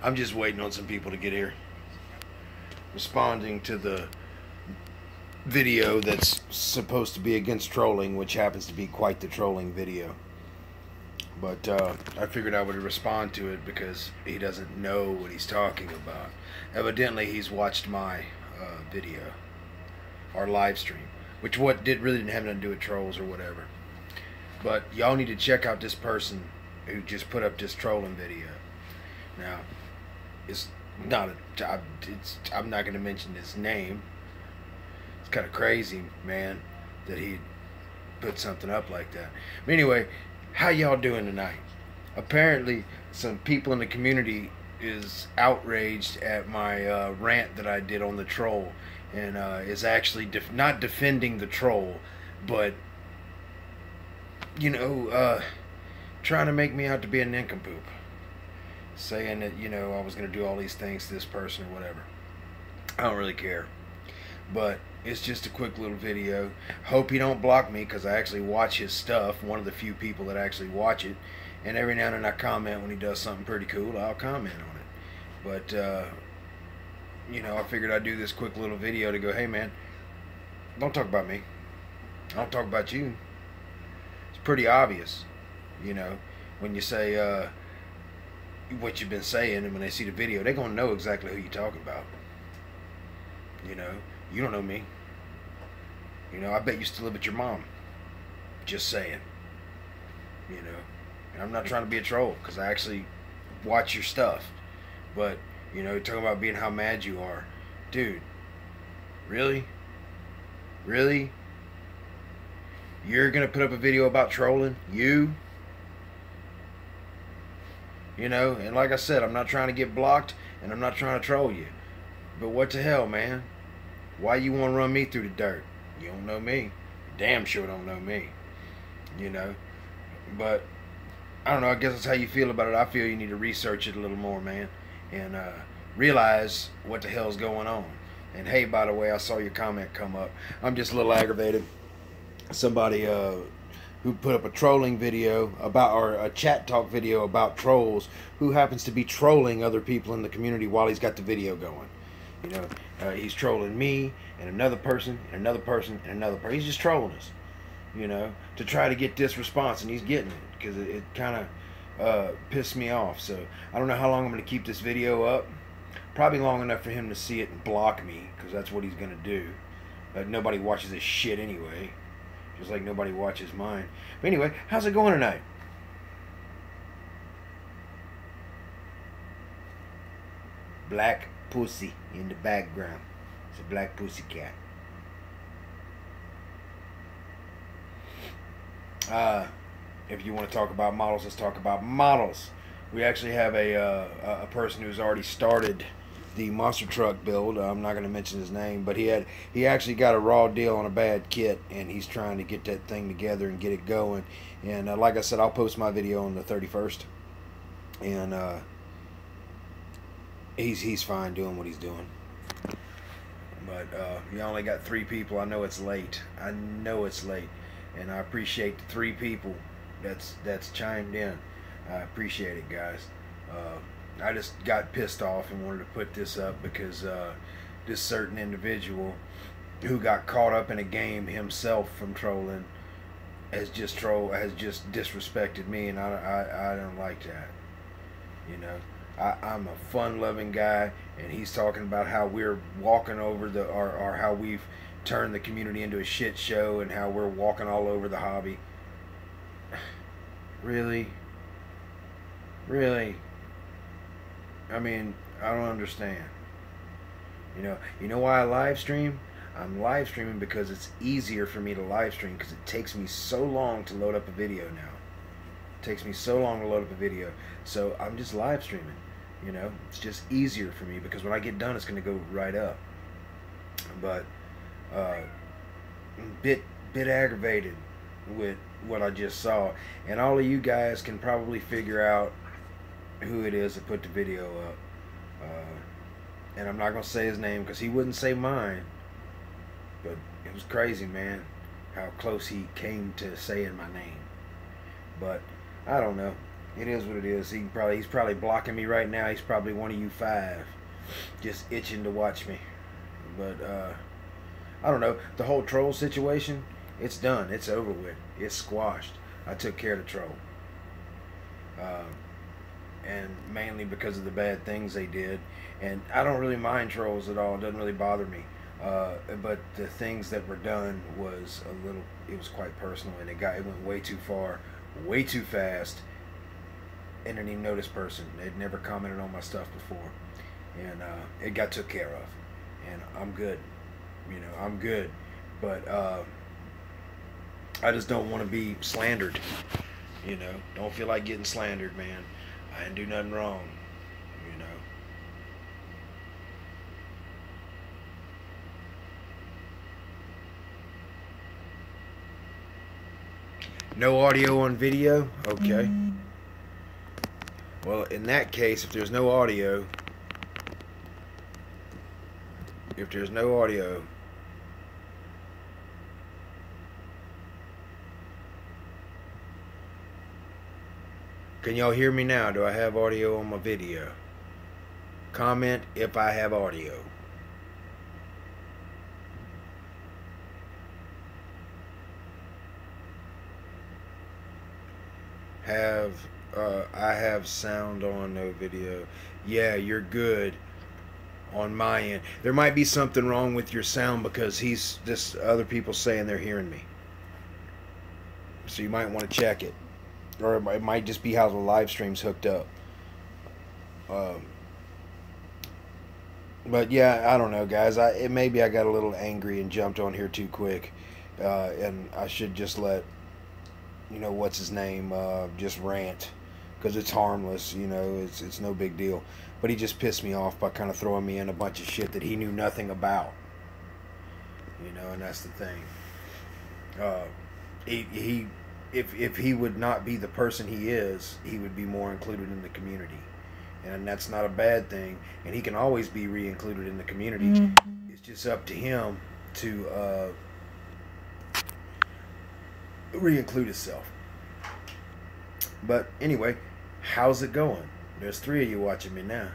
I'm just waiting on some people to get here. Responding to the video that's supposed to be against trolling, which happens to be quite the trolling video. But I figured I would respond to it because he doesn't know what he's talking about. Evidently, he's watched my video, our live stream, which really didn't have nothing to do with trolls or whatever. But y'all need to check out this person who just put up this trolling video. Now, it's not I'm not going to mention his name. It's kind of crazy, man, that he put something up like that. But anyway, how y'all doing tonight? Apparently, some people in the community is outraged at my rant that I did on the troll, and is actually not defending the troll, but trying to make me out to be a nincompoop, saying that I was going to do all these things to this person or whatever. I don't really care, but it's just a quick little video. Hope he don't block me, because I actually watch his stuff. One of the few people that actually watch it, and every now and then I comment when he does something pretty cool. I'll comment on it, but I figured I'd do this quick little video to go, hey man, don't talk about me, I don't talk about you. It's pretty obvious, when you say what you've been saying, and when they see the video, they're gonna know exactly who you're talking about. You don't know me. I bet you still live with your mom. Just saying. And I'm not trying to be a troll, because I actually watch your stuff. But, talking about being how mad you are. Dude, really? Really? You're going to put up a video about trolling? You? And like I said, I'm not trying to get blocked, and I'm not trying to troll you. But what the hell, man? Why you want to run me through the dirt? You don't know me. Damn sure don't know me. But I don't know, I guess that's how you feel about it. I feel you need to research it a little more, man, and realize what the hell's going on. And hey, by the way, I saw your comment come up. I'm just a little aggravated. Somebody who put up a trolling video about, or a chat talk video about trolls, who happens to be trolling other people in the community while he's got the video going. He's trolling me and another person and another person and another person. He's just trolling us, to try to get this response, and he's getting it, because it kind of pissed me off. So I don't know how long I'm going to keep this video up. Probably long enough for him to see it and block me, because that's what he's going to do. But nobody watches this shit anyway, just like nobody watches mine. But anyway, how's it going tonight? Black pussy in the background. It's a black pussy cat. If you want to talk about models, let's talk about models. We actually have a person who's already started the monster truck build. I'm not going to mention his name, but he actually got a raw deal on a bad kit, and he's trying to get that thing together and get it going. And like I said, I'll post my video on the 31st, and he's fine doing what he's doing. But you only got 3 people. I know it's late. I know it's late, and I appreciate the 3 people that's chimed in. I appreciate it, guys. I just got pissed off and wanted to put this up because this certain individual who got caught up in a game himself from trolling has just disrespected me, and I don't like that. I'm a fun-loving guy, and he's talking about how we're walking over or how we've turned the community into a shit show, and how we're walking all over the hobby. Really? Really? I mean, I don't understand. You know why I live stream? I'm live streaming because it's easier for me to live stream, because it takes me so long to load up a video now. It takes me so long to load up a video. So I'm just live streaming. It's just easier for me, because when I get done, it's going to go right up. But bit aggravated with what I just saw, and all of you guys can probably figure out who it is that put the video up. And I'm not going to say his name, because he wouldn't say mine, but it was crazy, man, how close he came to saying my name. But I don't know. It is what it is. He's probably blocking me right now. He's probably one of you five, just itching to watch me. But I don't know. The whole troll situation, it's done. It's over with. It's squashed. I took care of the troll. And mainly because of the bad things they did. And I don't really mind trolls at all. It doesn't really bother me. But the things that were done was it was quite personal, and it went way too far, way too fast. And didn't even know this person. They'd never commented on my stuff before. And it got took care of. And I'm good. You know, I'm good. But I just don't want to be slandered. You know, don't feel like getting slandered, man. I didn't do nothing wrong. You know. No audio on video? Okay. Well, in that case, if there's no audio, can y'all hear me now? Do I have audio on my video? Comment if I have audio. I have sound on, no video. Yeah, you're good on my end. There might be something wrong with your sound because other people saying they're hearing me. So you might want to check it. Or it might just be how the live stream's hooked up. But yeah, I don't know, guys. Maybe I got a little angry and jumped on here too quick. And I should just let, you know, what's his name, just rant. Because it's harmless, you know, it's no big deal. But he just pissed me off by kind of throwing me in a bunch of shit that he knew nothing about. You know, and that's the thing. If he would not be the person he is, he would be more included in the community. And that's not a bad thing. And he can always be re-included in the community. Mm-hmm. It's just up to him to re-include himself. But anyway, how's it going? There's 3 of you watching me now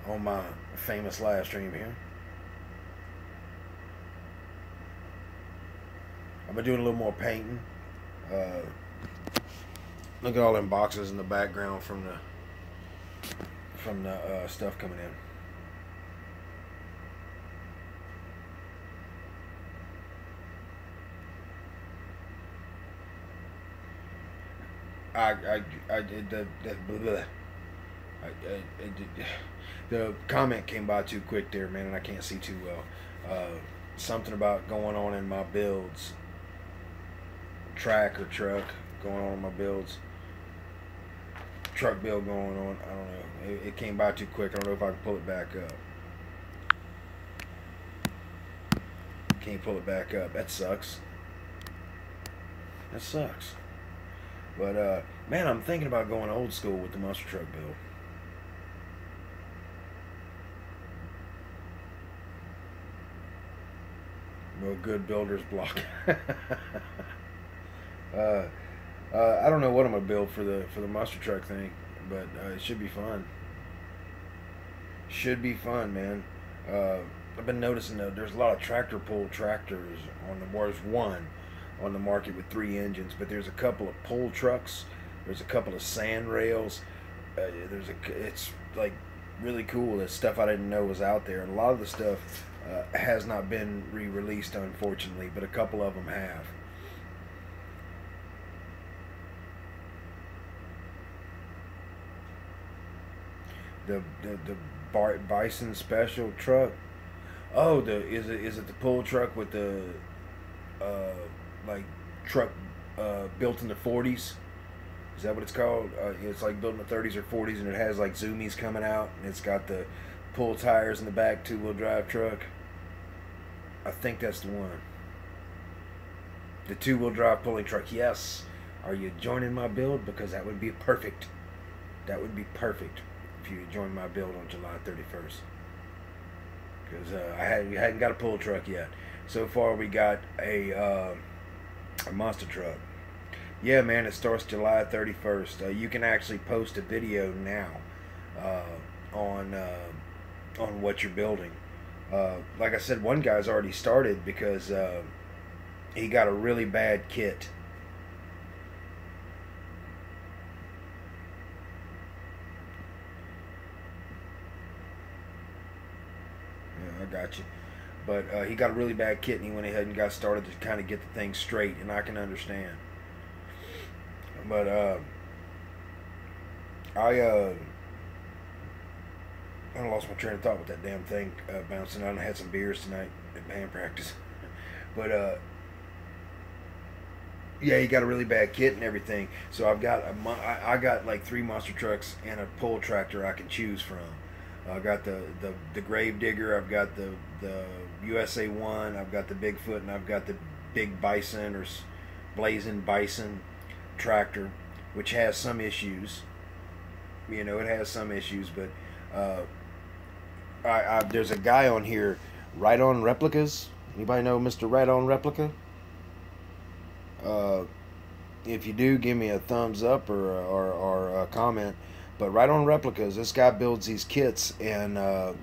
on my famous live stream here. I've been doing a little more painting. Look at all them boxes in the background from the stuff coming in. The comment came by too quick there, man, and I can't see too well. Something about going on in my builds. Track or truck going on in my builds. Truck build going on. I don't know. It came by too quick. I don't know if I can pull it back up. Can't pull it back up. That sucks. That sucks. But, man, I'm thinking about going old school with the monster truck build. No good builder's block. I don't know what I'm gonna build for the monster truck thing, but it should be fun. Should be fun, man. I've been noticing that there's a lot of tractor pull tractors on the there's one on the market with 3 engines, but there's a couple of pull trucks. There's a couple of sand rails. It's like really cool. That stuff I didn't know was out there, and a lot of the stuff has not been re-released, unfortunately, but a couple of them have. The Bison special truck. Oh, is it the pull truck with the like truck built in the 40s? Is that what it's called? It's like built in the 30s or 40s, and it has like zoomies coming out, and it's got the pull tires in the back, 2-wheel drive truck. I think that's the one. The 2-wheel drive pulling truck. Yes. Are you joining my build? Because that would be perfect. That would be perfect if you join my build on July 31st. Because we hadn't got a pull truck yet. So far we got a monster truck. Yeah, man, it starts July 31st. You can actually post a video now on what you're building. Like I said, one guy's already started because he got a really bad kit. Yeah, I got you. But he got a really bad kit, and he went ahead and got started to kind of get the thing straight, and I can understand. But I I lost my train of thought with that damn thing bouncing out. I had some beers tonight at band practice. But yeah, he got a really bad kit and everything. So I got like 3 monster trucks and a pull tractor I can choose from. I got the Grave Digger. I've got the USA 1. I've got the Bigfoot, and I've got the Big Bison or Blazing Bison tractor, which has some issues. You know, it has some issues, but there's a guy on here, Right On Replicas. Anybody know Mr. Right On Replica? If you do, give me a thumbs up or a comment. But Right On Replicas, this guy builds these kits, and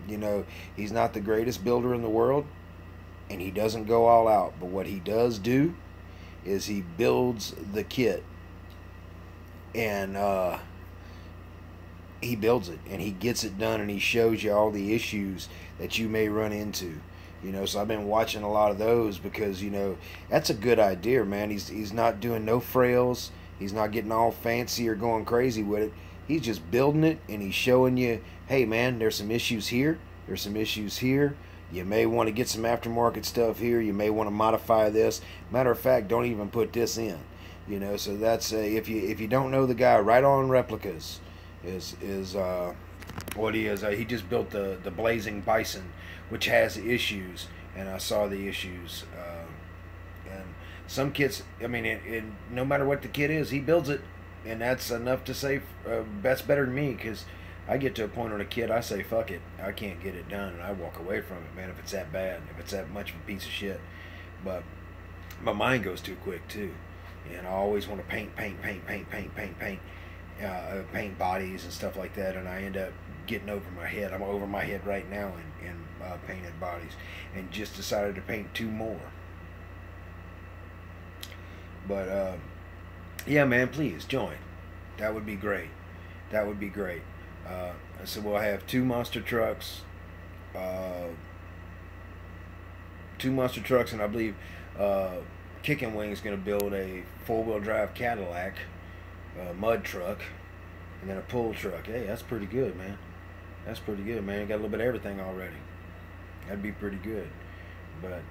you know, he's not the greatest builder in the world, and he doesn't go all out. But what he does do is he builds the kit, and he builds it, and he gets it done, and he shows you all the issues that you may run into. You know, so I've been watching a lot of those because, you know, that's a good idea, man. He's not doing no frails. He's not getting all fancy or going crazy with it. He's just building it, and he's showing you, hey, man, there's some issues here. There's some issues here. You may want to get some aftermarket stuff here. You may want to modify this. Matter of fact, don't even put this in. You know, so that's if you don't know the guy, Right On Replicas is what he is. He just built the Blazing Bison, which has issues, and I saw the issues. And some kits, I mean, no matter what the kit is, he builds it, and that's enough to say that's better than me, because I get to a point on a kit, I say, fuck it, I can't get it done, and I walk away from it, man, if it's that bad, if it's that much of a piece of shit. But my mind goes too quick, too, and I always want to paint bodies and stuff like that, and I end up getting over my head. I'm over my head right now in painted bodies, and just decided to paint 2 more. But yeah, man, please join. That would be great. That would be great. So we'll have 2 monster trucks, 2 monster trucks, and I believe Kicking Wing's going to build a 4-wheel drive Cadillac, mud truck, and then a pull truck. Hey, that's pretty good, man. That's pretty good, man. You got a little bit of everything already. That'd be pretty good. But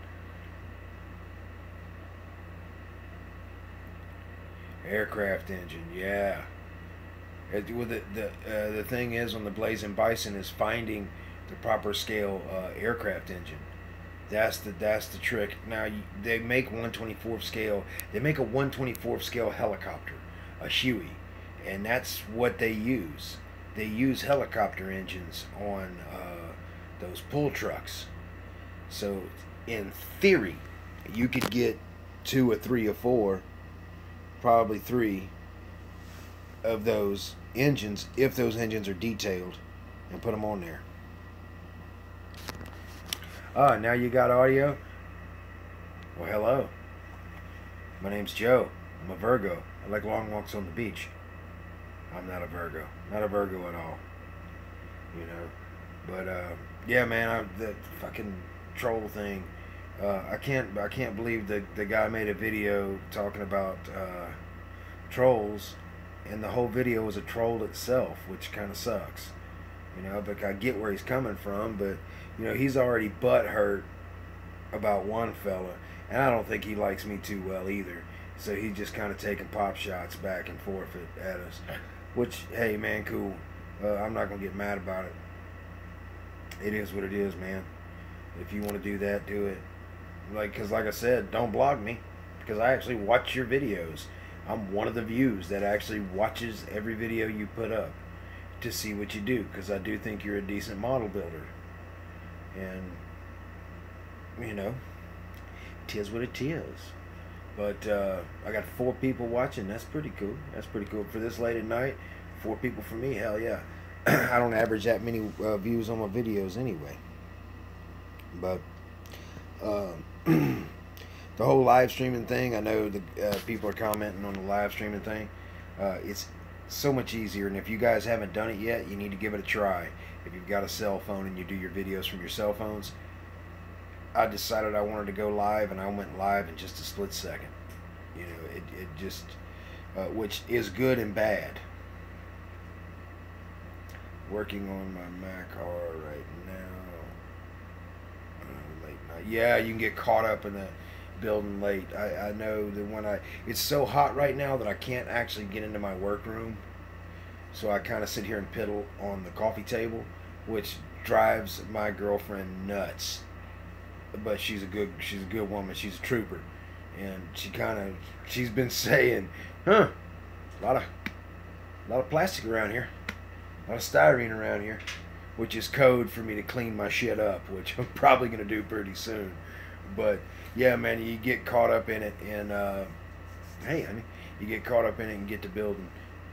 aircraft engine, yeah. The thing is on the Blazing Bison is finding the proper scale aircraft engine. That's the trick. Now they make 1/24 scale. They make a 1/24 scale helicopter, a Huey, and that's what they use. They use helicopter engines on those pull trucks. So in theory, you could get 2 or 3 or 4, probably 3 of those engines if those engines are detailed, and put them on there. Now you got audio? Well, hello. My name's Joe. I'm a Virgo. I like long walks on the beach. I'm not a Virgo. Not a Virgo at all. You know. But yeah, man, the fucking troll thing. I can't believe the guy made a video talking about trolls, and the whole video was a troll itself, which kind of sucks. You know, but I get where he's coming from, but you know, he's already butthurt about one fella, and I don't think he likes me too well either. So he's just kind of taking pop shots back and forth at us, which, hey, man, cool. I'm not gonna get mad about it. It is what it is, man. If you want to do that, do it. Because like I said, don't blog me, because I actually watch your videos. I'm one of the views that actually watches every video you put up to see what you do, because I do think you're a decent model builder. And, you know, 'tis what it is. But I got 4 people watching. That's pretty cool. That's pretty cool for this late at night. 4 people for me. Hell yeah. I don't average that many views on my videos anyway. But the whole live streaming thing, I know the people are commenting on the live streaming thing. It's so much easier, and if you guys haven't done it yet, you need to give it a try. If you've got a cell phone and you do your videos from your cell phones, I decided I wanted to go live, and I went live in just a split second. You know, it just, which is good and bad. Working on my Mac hard right now. Late night. Yeah, you can get caught up in the building late. I know that when it's so hot right now that I can't actually get into my workroom. So I kind of sit here and piddle on the coffee table, which drives my girlfriend nuts. But she's a good woman. She's a trooper, and she's been saying, a lot of plastic around here, a lot of styrene around here, which is code for me to clean my shit up, which I'm probably gonna do pretty soon. But yeah, man, you get caught up in it, and hey, honey, you get caught up in it and get to building,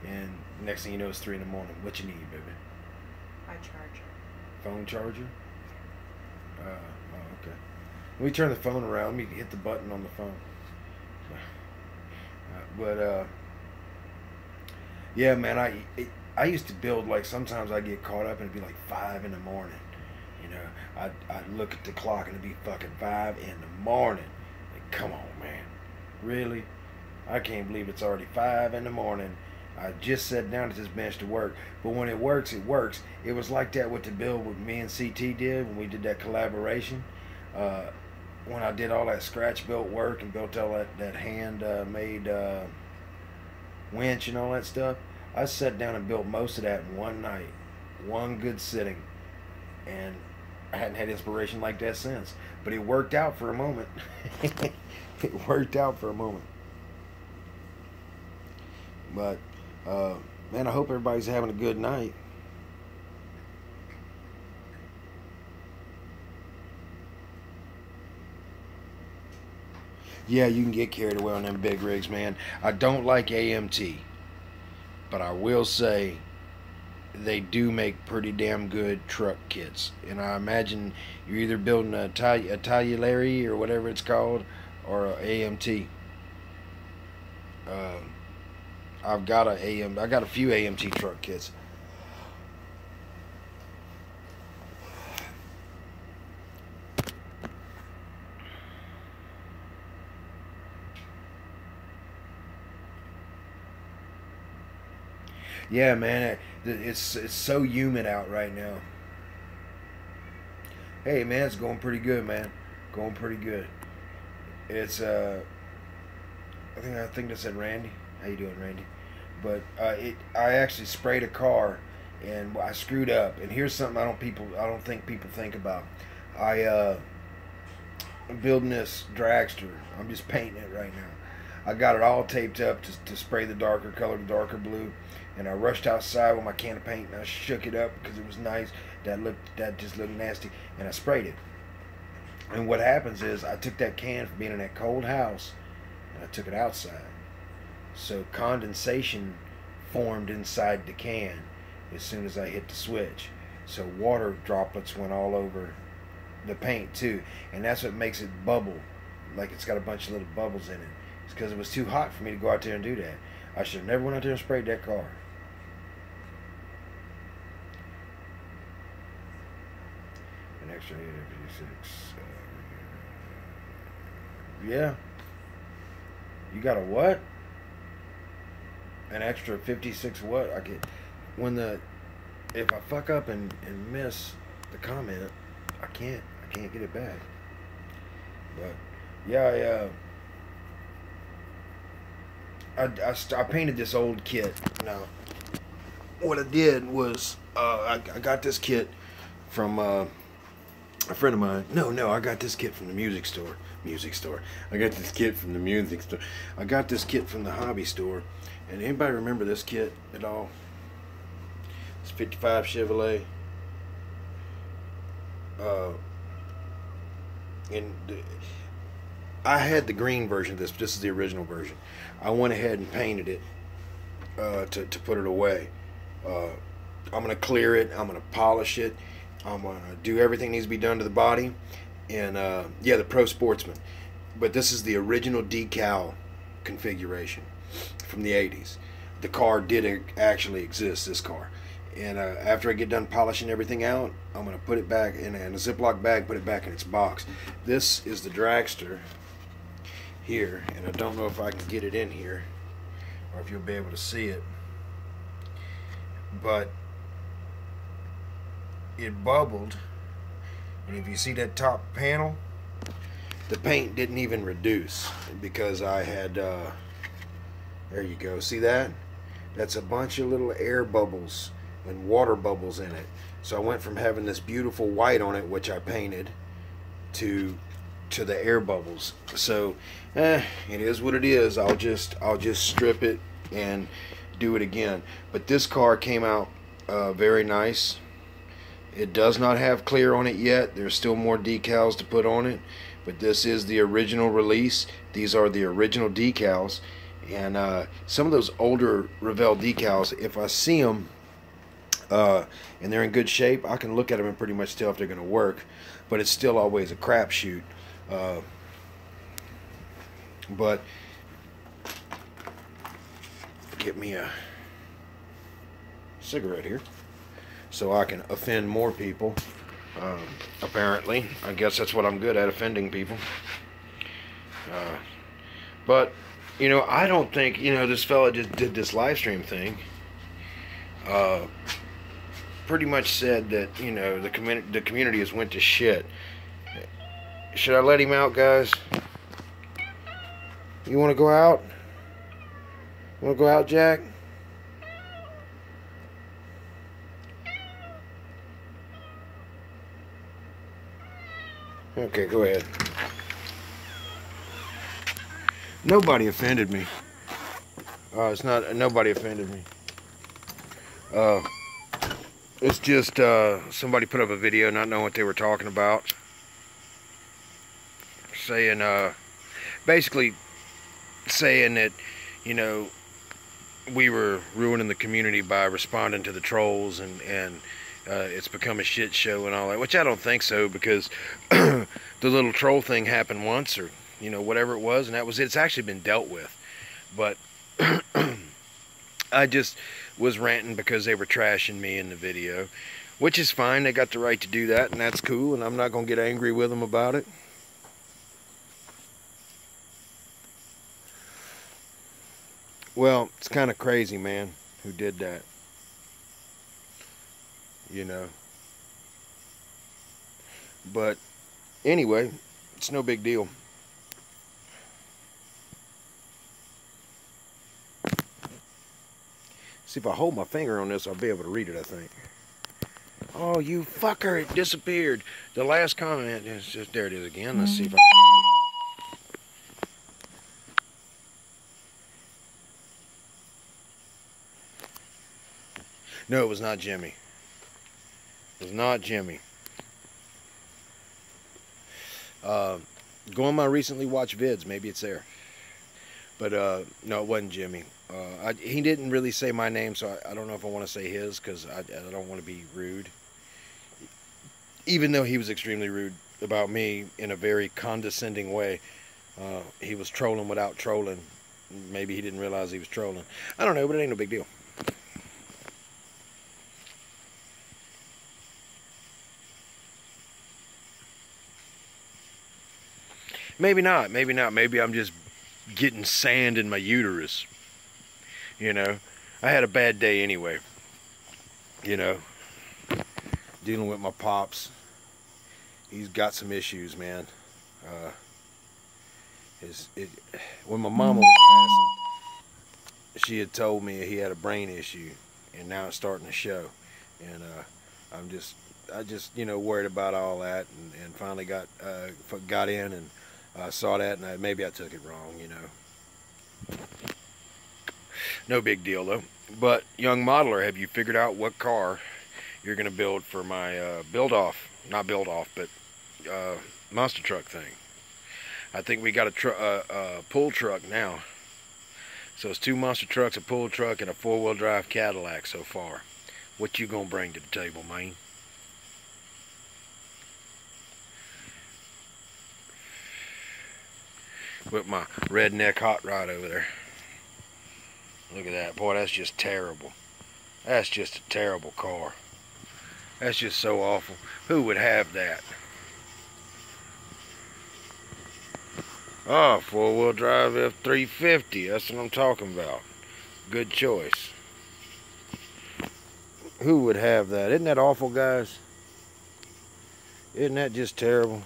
and next thing you know, it's 3 in the morning. What you need, baby? My charger. Phone charger? Okay. Let me turn the phone around. Let me hit the button on the phone. Yeah, man, I used to build, like, sometimes I get caught up and it'd be like 5 in the morning. You know, I'd look at the clock and it'd be fucking 5 in the morning. Like, come on, man. Really? I can't believe it's already 5 in the morning. I just sat down at this bench to work. But when it works, it works. It was like that with the build with me and CT did when we did that collaboration. When I did all that scratch built work and built all that hand made winch and all that stuff, I sat down and built most of that in one night. One good sitting. And I hadn't had inspiration like that since. But it worked out for a moment. It worked out for a moment. But, man, I hope everybody's having a good night. Yeah, you can get carried away on them big rigs, man. I don't like AMT. But I will say they do make pretty damn good truck kits. And I imagine you're either building a Taglieri or whatever it's called, or a AMT. I got a few AMT truck kits. Yeah, man, it's so humid out right now. Hey, man, it's going pretty good, man. Going pretty good. It's I think that said Randy. How you doing, Randy? But I actually sprayed a car and I screwed up. And here's something I don't think people think about. I'm building this dragster. I'm just painting it right now. I got it all taped up to spray the darker color, the darker blue. And I rushed outside with my can of paint and I shook it up because it was nice. That just looked nasty. And I sprayed it. And what happens is I took that can from being in that cold house and I took it outside. So condensation formed inside the can as soon as I hit the switch. So water droplets went all over the paint too. And that's what makes it bubble. Like it's got a bunch of little bubbles in it. It's because it was too hot for me to go out there and do that. I should have never went out there and sprayed that car. An extra 56. Yeah. You got a what? An extra 56 what? I get if I fuck up and miss the comment, I can't get it back. But yeah, I painted this old kit. Now, what I did was I got this kit from a friend of mine. No, I got this kit from the music store. I got this kit from the music store. I got this kit from the hobby store. And anybody remember this kit at all? It's 55 Chevrolet. And I had the green version of this, but this is the original version. I went ahead and painted it to put it away. I'm going to clear it. I'm going to polish it. I'm going to do everything that needs to be done to the body. And yeah, the Pro Sportsman. But this is the original decal configuration from the 80s. The car did actually exist, this car. And after I get done polishing everything out, I'm going to put it back in a Ziploc bag, put it back in its box. This is the dragster here, and I don't know if I can get it in here or if you'll be able to see it. But it bubbled, and if you see that top panel, the paint didn't even reduce because I had, there you go, see that? That's a bunch of little air bubbles and water bubbles in it. So I went from having this beautiful white on it, which I painted, to the air bubbles. So it is what it is. I'll just strip it and do it again. But this car came out very nice. It does not have clear on it yet. There's still more decals to put on it, but this is the original release. These are the original decals. And some of those older Revell decals, if I see them and they're in good shape, I can look at them and pretty much tell if they're going to work. But it's still always a crapshoot. But get me a cigarette here so I can offend more people. Apparently, I guess that's what I'm good at, offending people. But you know, I don't think, you know, this fella just did this live stream thing. Pretty much said that, you know, the community has went to shit. Should I let him out, guys? You want to go out? You want to go out, Jack? Okay, go ahead. Nobody offended me. It's not, nobody offended me. It's just somebody put up a video not knowing what they were talking about, saying basically saying that, you know, we were ruining the community by responding to the trolls, and it's become a shit show and all that, which I don't think so, because the little troll thing happened once, or you know, whatever it was, and that was it. It's actually been dealt with. But I just was ranting because they were trashing me in the video, which is fine. They got the right to do that, and that's cool, and I'm not going to get angry with them about it. Well, it's kind of crazy, man, who did that. You know. But anyway, it's no big deal. See, if I hold my finger on this, I'll be able to read it, I think. Oh, you fucker, it disappeared. The last comment is just, there it is again. Let's see if I can. No, it was not Jimmy. It was not Jimmy. Go on my recently watched vids, maybe it's there. But no, it wasn't Jimmy. He didn't really say my name, so I don't know if I want to say his, because I don't want to be rude. Even though he was extremely rude about me in a very condescending way. He was trolling without trolling. Maybe he didn't realize he was trolling. I don't know, but it ain't no big deal. Maybe not, maybe not. Maybe I'm just getting sand in my uterus. You know, I had a bad day anyway. You know, dealing with my pops. He's got some issues, man. When my mama was passing, she had told me he had a brain issue, and now it's starting to show. And I just, you know, worried about all that, and finally got in and saw that, and maybe I took it wrong, you know. No big deal though. But young modeler, have you figured out what car you're gonna build for my build off, but monster truck thing? I think we got a pull truck now. So it's 2 monster trucks, a pull truck, and a 4-wheel drive Cadillac so far. What you gonna bring to the table, man? With my redneck hot rod over there. Look at that. Boy, that's just terrible. That's just a terrible car. That's just so awful. Who would have that? Oh, 4-wheel drive F-350. That's what I'm talking about. Good choice. Who would have that? Isn't that awful, guys? Isn't that just terrible?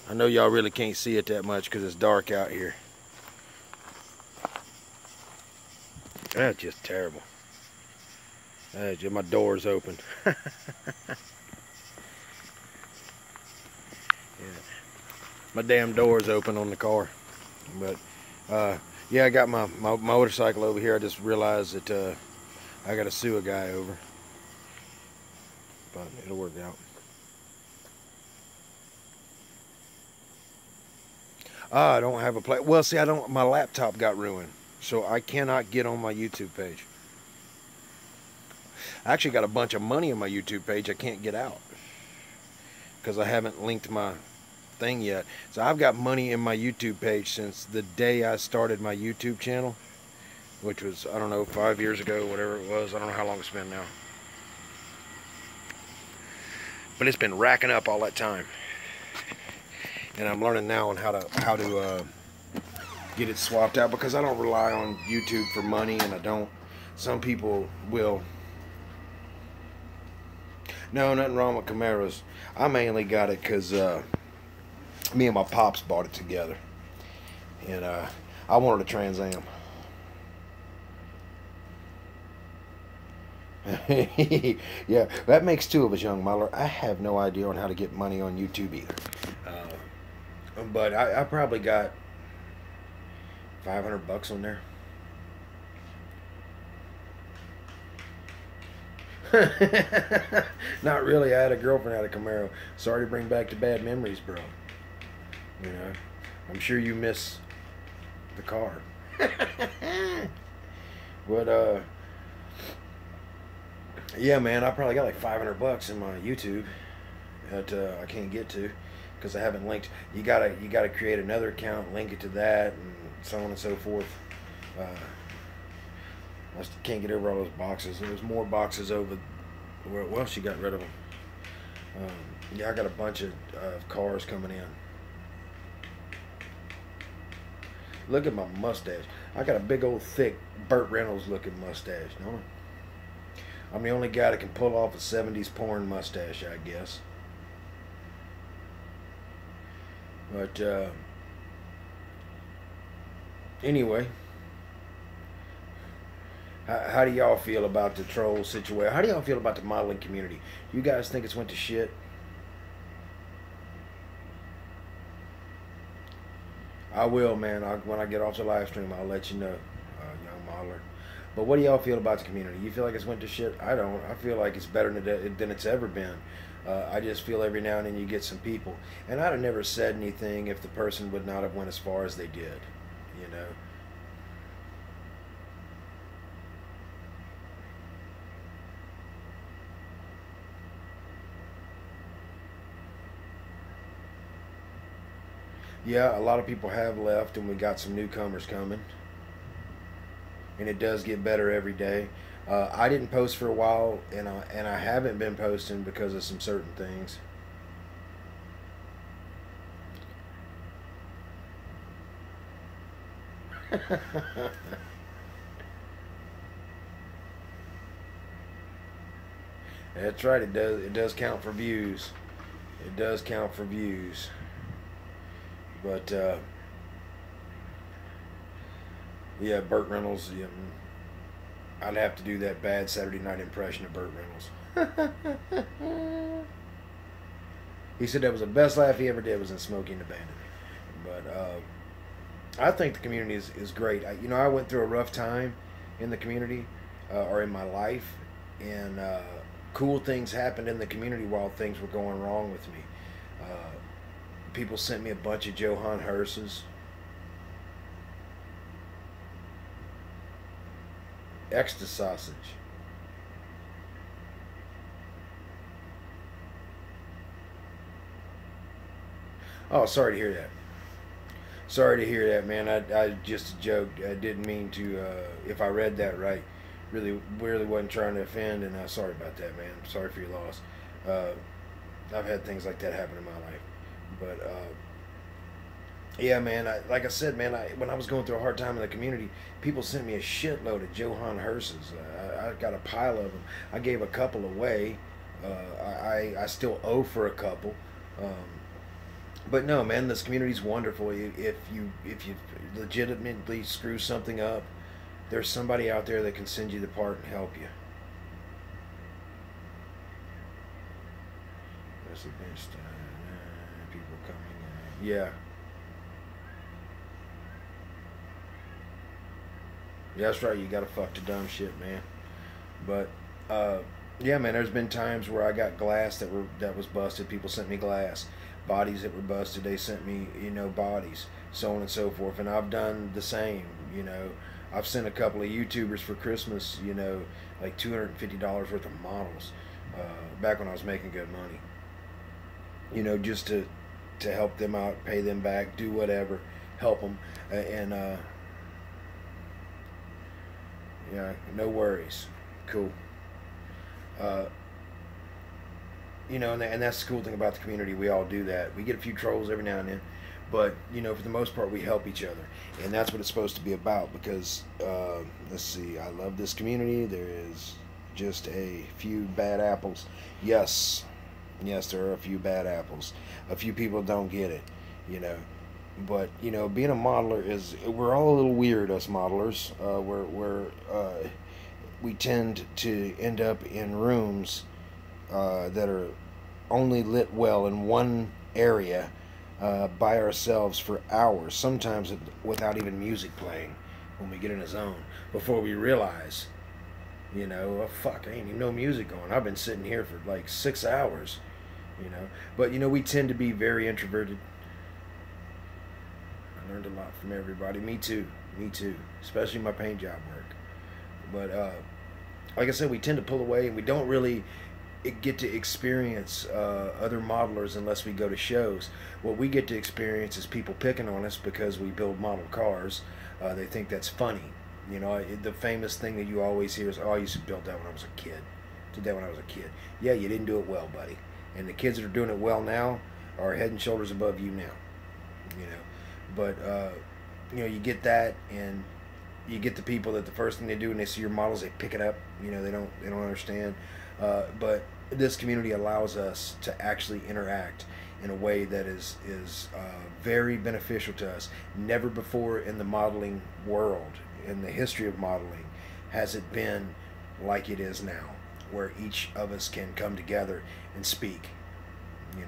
I know y'all really can't see it that much because it's dark out here. That's just terrible. That's just, my door's open. Yeah. My damn door's open on the car. But yeah, I got my motorcycle over here. I just realized that I gotta sue a guy over. But it'll work out. I don't have a play. Well, see, I don't. My laptop got ruined, so I cannot get on my YouTube page. I actually got a bunch of money on my YouTube page. I can't get out because I haven't linked my thing yet. So I've got money in my YouTube page since the day I started my YouTube channel, which was, I don't know, 5 years ago, whatever it was. I don't know how long it's been now, but it's been racking up all that time. And I'm learning now on how to get it swapped out, because I don't rely on YouTube for money, and I don't. Some people will. No, nothing wrong with Camaros. I mainly got it because me and my pops bought it together, and I wanted a Trans Am. Yeah, that makes 2 of us, young Muller. I have no idea on how to get money on YouTube either. But I probably got $500 on there. Not really. I had a girlfriend out of Camaro. Sorry to bring back the bad memories, bro. You know, I'm sure you miss the car. But yeah, man, I probably got like $500 in my YouTube that I can't get to because I haven't linked. You gotta create another account, link it to that, and so on and so forth. I just can't get over all those boxes. There's more boxes over where, well, she got rid of them. Yeah, I got a bunch of cars coming in. Look at my mustache. I got a big old thick Burt Reynolds looking mustache, don't I? I'm the only guy that can pull off a 70s porn mustache, I guess. But anyway, how do y'all feel about the troll situation? How do y'all feel about the modeling community? You guys think it's went to shit? I will, man. When I get off the live stream, I'll let you know, young modeler. But what do y'all feel about the community? You feel like it's went to shit? I don't. I feel like it's better than it's ever been. I just feel every now and then you get some people. And I'd have never said anything if the person would not have went as far as they did, you know. Yeah, a lot of people have left, and we got some newcomers coming. And it does get better every day. I didn't post for a while, and I haven't been posting because of some certain things. That's right. It does count for views. It does count for views. But yeah, Burt Reynolds. Yeah, I'd have to do that bad Saturday night impression of Burt Reynolds. He said that was the best laugh he ever did was in Smokey and the Bandit. But I think the community is great. You know, I went through a rough time in the community, or in my life, and cool things happened in the community while things were going wrong with me. People sent me a bunch of Johann Hearses. Extra sausage. Oh, sorry to hear that. Sorry to hear that, man. I just joked. I didn't mean to. If I read that right, really wasn't trying to offend. And sorry about that, man. Sorry for your loss. I've had things like that happen in my life, but yeah, man. Like I said, man. When I was going through a hard time in the community, people sent me a shitload of Johann Hearses. I got a pile of them. I gave a couple away. I still owe for a couple. But no, man, this community's wonderful. If you legitimately screw something up, there's somebody out there that can send you the part and help you. That's the best. People coming. Yeah. Yeah, that's right. You gotta fuck the dumb shit, man. But yeah, man. There's been times where I got glass that was busted. People sent me glass. Bodies that were busted, they sent me, bodies, so on and so forth. And I've done the same. I've sent a couple of YouTubers for Christmas, like $250 worth of models, back when I was making good money. Just to help them out, pay them back, do whatever, help them, and yeah, no worries, cool. And that's the cool thing about the community. We all do that. We get a few trolls every now and then, but for the most part, we help each other, and that's what it's supposed to be about. Because let's see, I love this community. There is just a few bad apples. Yes, there are a few bad apples. A few people don't get it, But being a modeler we're all a little weird. Us modelers, we tend to end up in rooms that are only lit well in one area by ourselves for hours, sometimes without even music playing, when we get in a zone, before we realize, oh, fuck, ain't even no music going. I've been sitting here for like 6 hours, But, we tend to be very introverted. I learned a lot from everybody. Me too, especially my paint job work. But, like I said, we tend to pull away, and we don't really get to experience other modelers unless we go to shows. What we get to experience is people picking on us because we build model cars. They think that's funny. The famous thing that you always hear is, "Oh, I used to build that when I was a kid. Did that when I was a kid." Yeah, you didn't do it well, buddy. And the kids that are doing it well now are head and shoulders above you now. But you get that, and you get the people that the first thing they do when they see your models, they pick it up. They don't understand. But this community allows us to actually interact in a way that is very beneficial to us. Never before in the modeling world, in the history of modeling, has it been like it is now, where each of us can come together and speak. My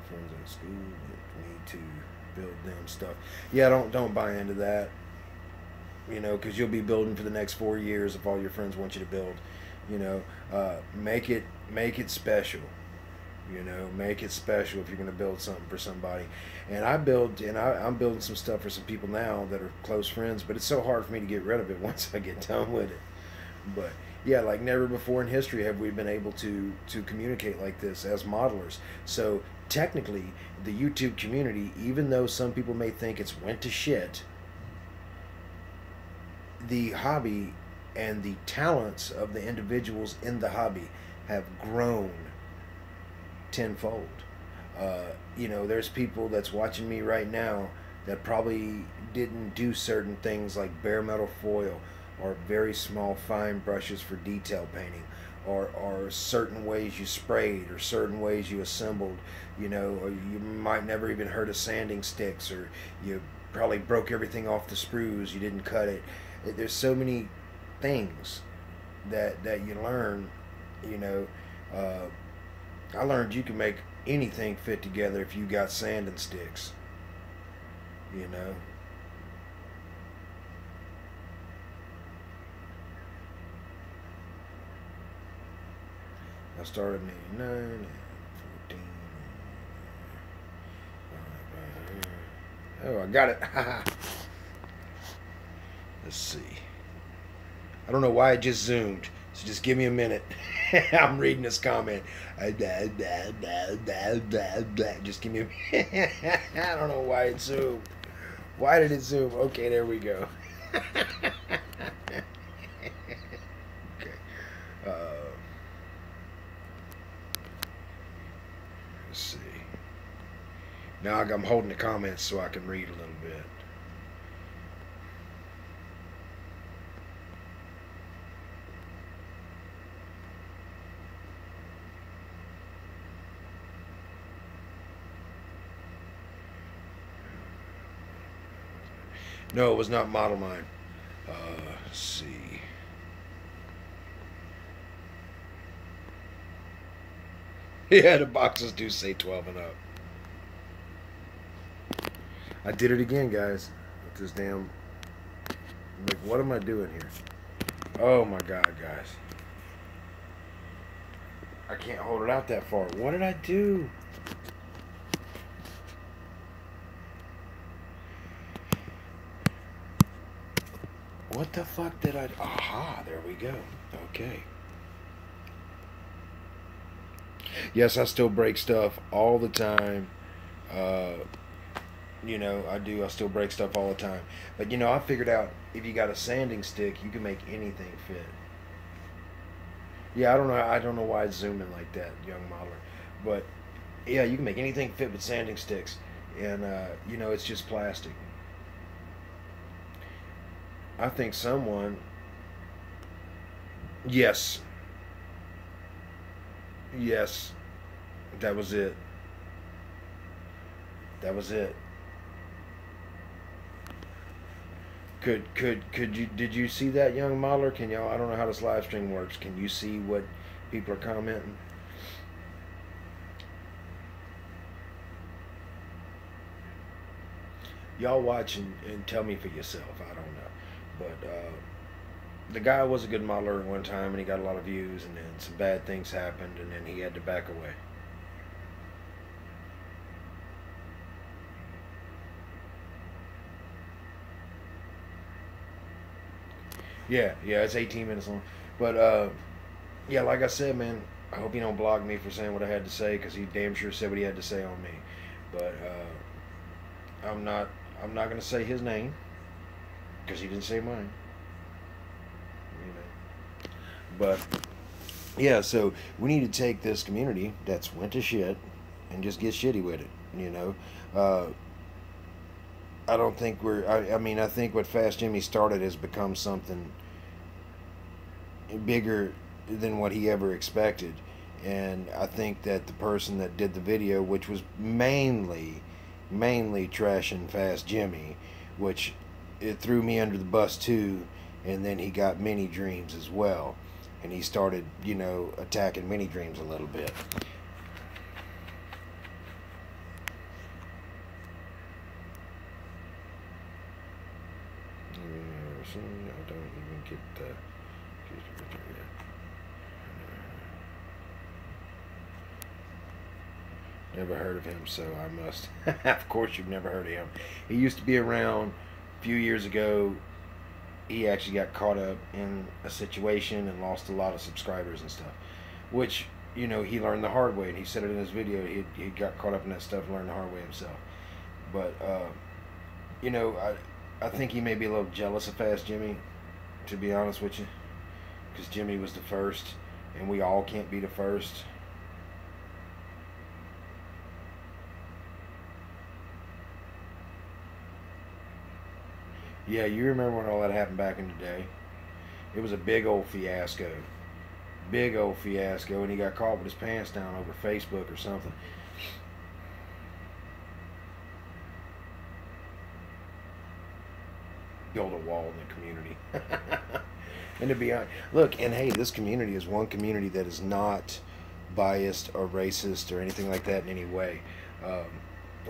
friends at school that need to build them stuff. Yeah, don't buy into that. Because you'll be building for the next 4 years if all your friends want you to build. Make it special. Make it special if you're going to build something for somebody. And I'm building some stuff for some people now that are close friends, but it's so hard for me to get rid of it once I get done with it. But yeah, like never before in history have we been able to communicate like this as modelers. So technically, the YouTube community, even though some people may think it's went to shit, the hobby and the talents of the individuals in the hobby have grown tenfold. There's people that's watching me right now that probably didn't do certain things like bare metal foil or very small fine brushes for detail painting, or certain ways you sprayed, or certain ways you assembled, or you might never even heard of sanding sticks, or you probably broke everything off the sprues, you didn't cut it. There's so many things that you learn. I learned you can make anything fit together if you got sanding sticks. started in 89 and 14. Oh, I got it. Let's see. I don't know why it just zoomed. So just give me a minute. I'm reading this comment. Just give me a minute. I don't know why it zoomed. Why did it zoom? Okay, there we go. Okay. Let's see. Now I'm holding the comments so I can read a little bit. No, it was not Model Mine. Let's see. Yeah, the boxes do say 12 and up. I did it again, guys. With this damn... Like, what am I doing here? Oh, my God, guys. I can't hold it out that far. What did I do? What the fuck did I... Aha, there we go. Okay. Yes, I still break stuff all the time. You know, I do. I still break stuff all the time. But, you know, I figured out if you got a sanding stick, you can make anything fit. Yeah, I don't know why it's zooming like that, young modeler. But, yeah, you can make anything fit with sanding sticks. And, you know, it's just plastic. I think someone... Yes. Yes. That was it. That was it. Could you, did you see that, young modeler? Can y'all, I don't know how this live stream works. Can you see what people are commenting? Y'all watch and tell me for yourself. I don't know. But the guy was a good modeler at one time, and he got a lot of views, and then some bad things happened, and then he had to back away. Yeah, it's 18 minutes long. But, yeah, like I said, man, I hope you don't block me for saying what I had to say, because he damn sure said what he had to say on me. But I'm not going to say his name, because he didn't say mine. You know. But, yeah, so we need to take this community that's went to shit and just get shitty with it, you know. I don't think I mean, I think what Fast Jimmy started has become something bigger than what he ever expected. And I think that the person that did the video, which was mainly trashing Fast Jimmy, which it threw me under the bus too, and then he got Mini Dreams as well. And he started, you know, attacking Mini Dreams a little bit. I don't even get the... Never heard of him, so I must. Of course you've never heard of him. He used to be around a few years ago. He actually got caught up in a situation and lost a lot of subscribers and stuff, which, you know, he learned the hard way, and he said it in his video. He got caught up in that stuff and learned the hard way himself. But you know, I think he may be a little jealous of Fast Jimmy, to be honest with you, because Jimmy was the first, and we all can't be the first. Yeah, you remember when all that happened back in the day? It was a big old fiasco. Big old fiasco, and he got caught with his pants down over Facebook or something. Build a wall in the community. And to be honest, look, and hey, this community is one community that is not biased or racist or anything like that in any way.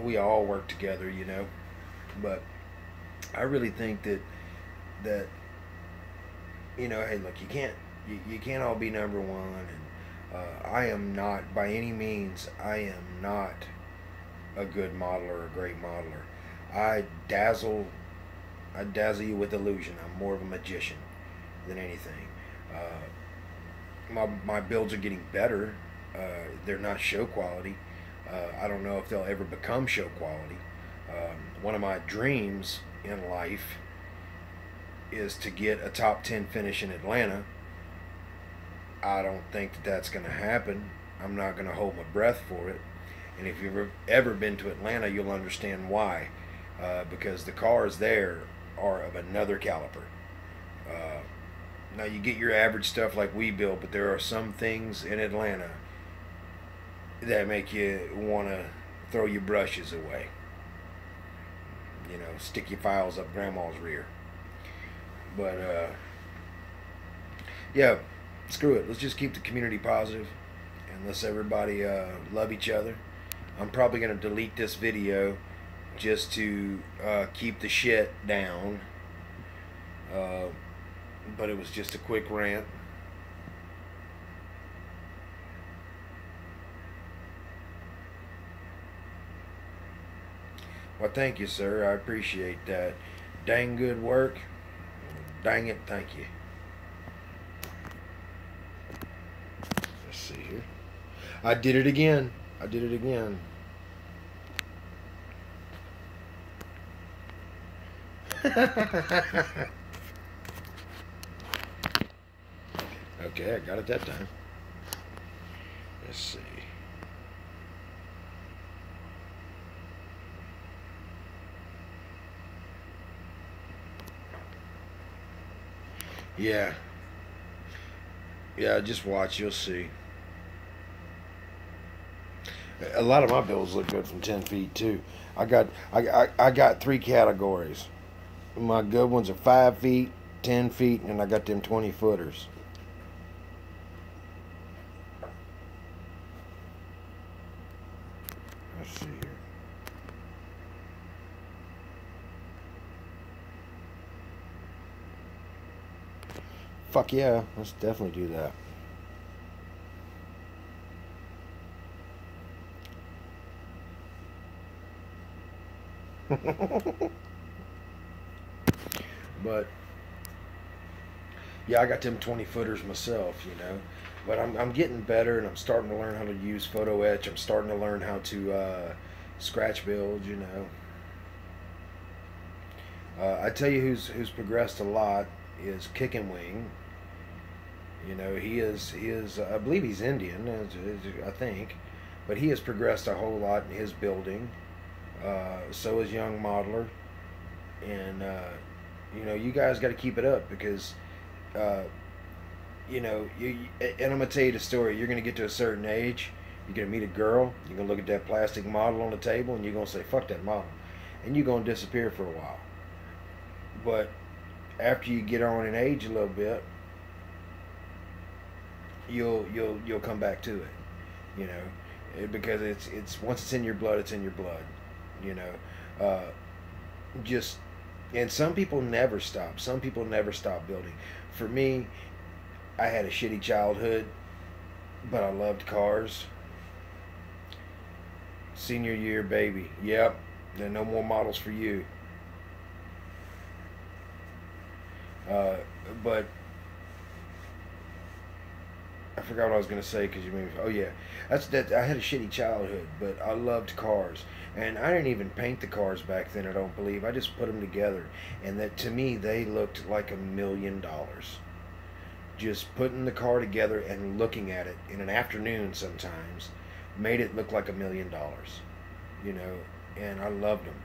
We all work together, you know. But I really think that you know, hey, look, you can't all be number one, I am not, by any means, I am not a good modeler or a great modeler. I dazzle, I dazzle you with illusion. I'm more of a magician than anything. My builds are getting better. They're not show quality. I don't know if they'll ever become show quality. One of my dreams in life is to get a top 10 finish in Atlanta. I don't think that that's going to happen. I'm not going to hold my breath for it. And if you've ever been to Atlanta, you'll understand why. Because the cars there are of another caliber. Now you get your average stuff like we build, but there are some things in Atlanta that make you want to throw your brushes away. You know, stick your files up grandma's rear. But yeah, screw it. Let's just keep the community positive and let's everybody love each other. I'm probably going to delete this video just to keep the shit down. But it was just a quick rant. Well, thank you, sir. I appreciate that. Dang good work. Dang it, thank you. Let's see here. I did it again. I did it again. Okay, I got it that time. Let's see. Yeah. Yeah, just watch, you'll see. A lot of my builds look good from 10 feet too. I got three categories. My good ones are 5 feet, 10 feet, and I got them 20 footers. Let's see here. Fuck yeah, let's definitely do that. But yeah, I got them 20 footers myself, you know. But I'm getting better, and I'm starting to learn how to use photo etch. I'm starting to learn how to scratch build, you know. I tell you who's progressed a lot is Kickin' Wing. You know, he is I believe he's Indian, I think, but he has progressed a whole lot in his building. So is Young Modeler, and you know, you guys got to keep it up because you know, and I'm gonna tell you the story. You're gonna get to a certain age, you're gonna meet a girl, you're gonna look at that plastic model on the table, and you're gonna say, "Fuck that model," and you're gonna disappear for a while. But after you get on in age a little bit, you'll come back to it, you know, because it's once it's in your blood, it's in your blood, you know. Just and some people never stop. Some people never stop building. For me, I had a shitty childhood, but I loved cars. Senior year, baby. Yep, there are no more models for you. But I forgot what I was gonna say because you made. Oh yeah, that's that. I had a shitty childhood, but I loved cars, and I didn't even paint the cars back then. I don't believe. I just put them together, and that to me they looked like $1 million. Just putting the car together and looking at it in an afternoon sometimes made it look like $1 million. You know, and I loved them,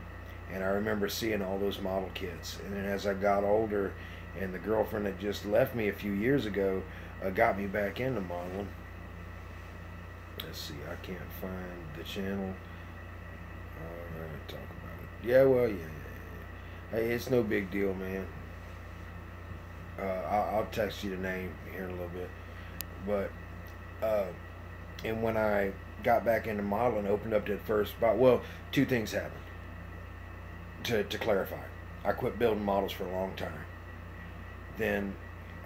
and I remember seeing all those model kits, and then as I got older, and the girlfriend that just left me a few years ago. Got me back into modeling. Let's see, I can't find the channel. Alright, talk about it. Yeah, well, yeah. Hey, it's no big deal, man. I'll text you the name here in a little bit. But, and when I got back into modeling, opened up that first spot, well, two things happened. To clarify, I quit building models for a long time. Then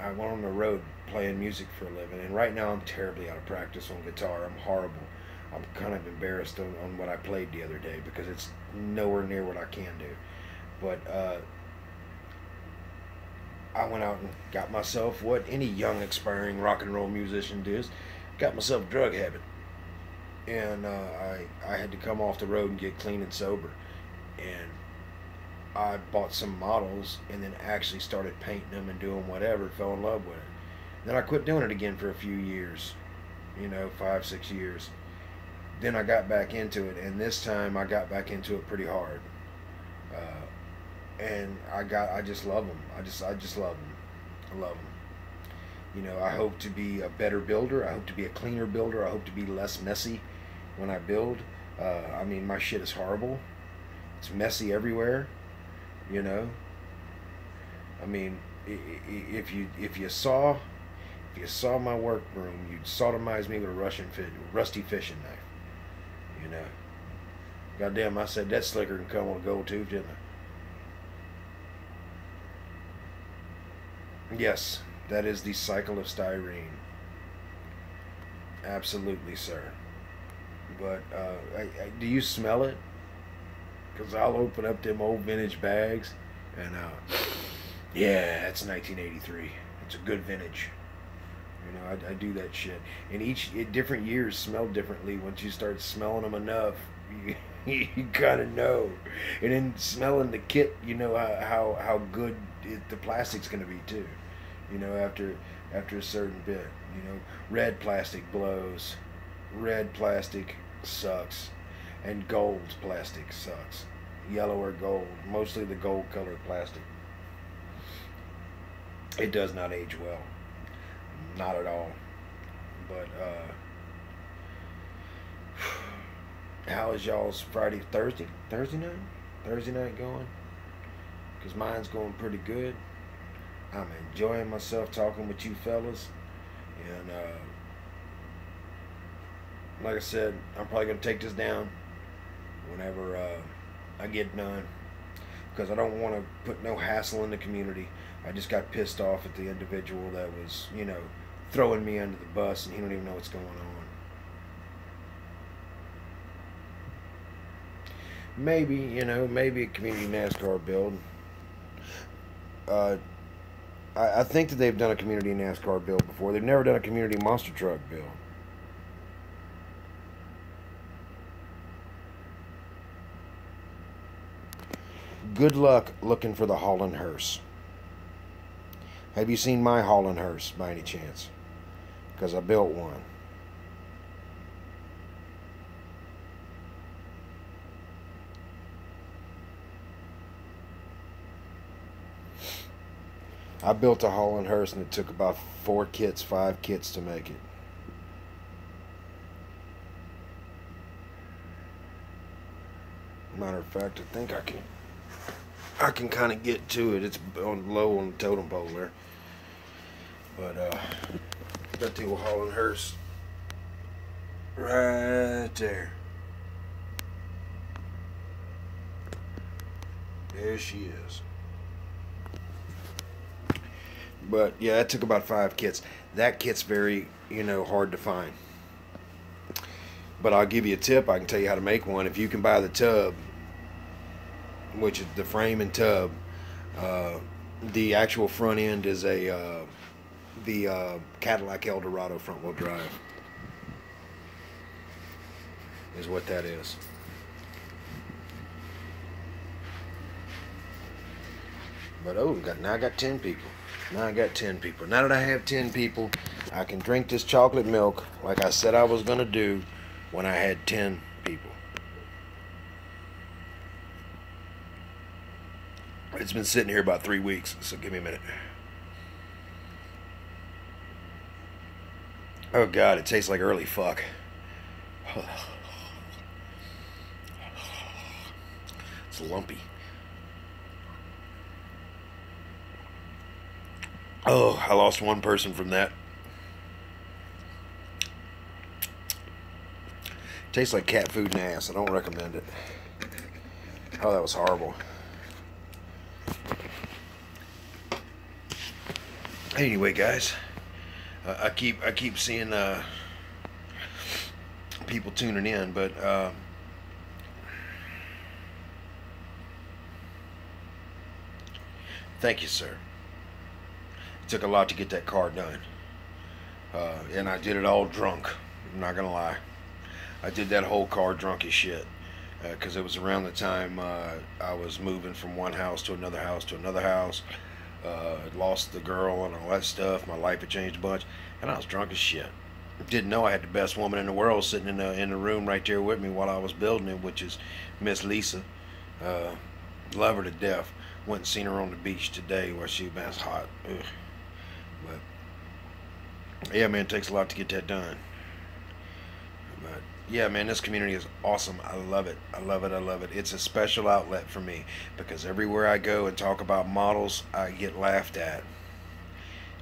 I went on the road playing music for a living, and right now I'm terribly out of practice on guitar. I'm horrible. I'm kind of embarrassed on what I played the other day because it's nowhere near what I can do. But I went out and got myself what any young aspiring rock and roll musician does. Got myself a drug habit. And I had to come off the road and get clean and sober. And I bought some models and then actually started painting them and doing whatever, fell in love with it. Then I quit doing it again for a few years, 5, 6 years. Then I got back into it, and this time I got back into it pretty hard. And I just love them. I just love them. I love them. I hope to be a better builder. I hope to be a cleaner builder. I hope to be less messy when I build. I mean, my shit is horrible. It's messy everywhere. I mean, if you saw my workroom, you'd sodomize me with a rusty fishing knife. Goddamn, I said that slicker can come on a gold tooth, didn't I? Yes, that is the cycle of styrene. Absolutely, sir. But do you smell it? Because I'll open up them old vintage bags and yeah, that's 1983. It's a good vintage. I do that shit. And different years smell differently. Once you start smelling them enough, you kind of know. And then smelling the kit, you know how good the plastic's going to be too. After a certain bit. Red plastic blows. Red plastic sucks. And gold plastic sucks. Yellow or gold. Mostly the gold colored plastic. It does not age well. Not at all. But how is y'all's Thursday night going? Because mine's going pretty good. I'm enjoying myself talking with you fellas. And like I said, I'm probably going to take this down whenever I get done, because I don't want to put no hassle in the community. I just got pissed off at the individual that was, throwing me under the bus, and he don't even know what's going on. Maybe, maybe a community NASCAR build. I think that they've done a community NASCAR build before. They've never done a community monster truck build. Good luck looking for the Holland hearse. Have you seen my Holland hearse by any chance? Because I built one. I built a Holland hearse and it took about 5 kits to make it. Matter of fact, I think I can kind of get to it. It's low on the totem pole there. But got the old Holland hearse right there. There she is. But yeah, it took about 5 kits. That kit's very, hard to find. But I'll give you a tip. I can tell you how to make one. If you can buy the tub, which is the frame and tub, the actual front end is the Cadillac Eldorado front wheel drive. Is what that is. But now I got 10 people. Now I got 10 people. Now that I have 10 people, I can drink this chocolate milk like I said I was going to do when I had 10 people. It's been sitting here about 3 weeks, so give me a minute. Oh God, it tastes like early fuck. It's lumpy. Oh, I lost one person from that. Tastes like cat food and ass. I don't recommend it. Oh, that was horrible. Anyway, guys, I keep seeing people tuning in, but thank you, sir. It took a lot to get that car done, and I did it all drunk. I'm not gonna lie. I did that whole car drunk as shit, because it was around the time I was moving from one house to another house to another house. Lost the girl and all that stuff. My life had changed a bunch, and I was drunk as shit. Didn't know I had the best woman in the world sitting in the room right there with me while I was building it, which is Miss Lisa. Love her to death. Went and seen her on the beach today where she was hot. Ugh. But yeah, man, it takes a lot to get that done. But yeah, man, this community is awesome. I love it. I love it. I love it. It's a special outlet for me because everywhere I go and talk about models, I get laughed at.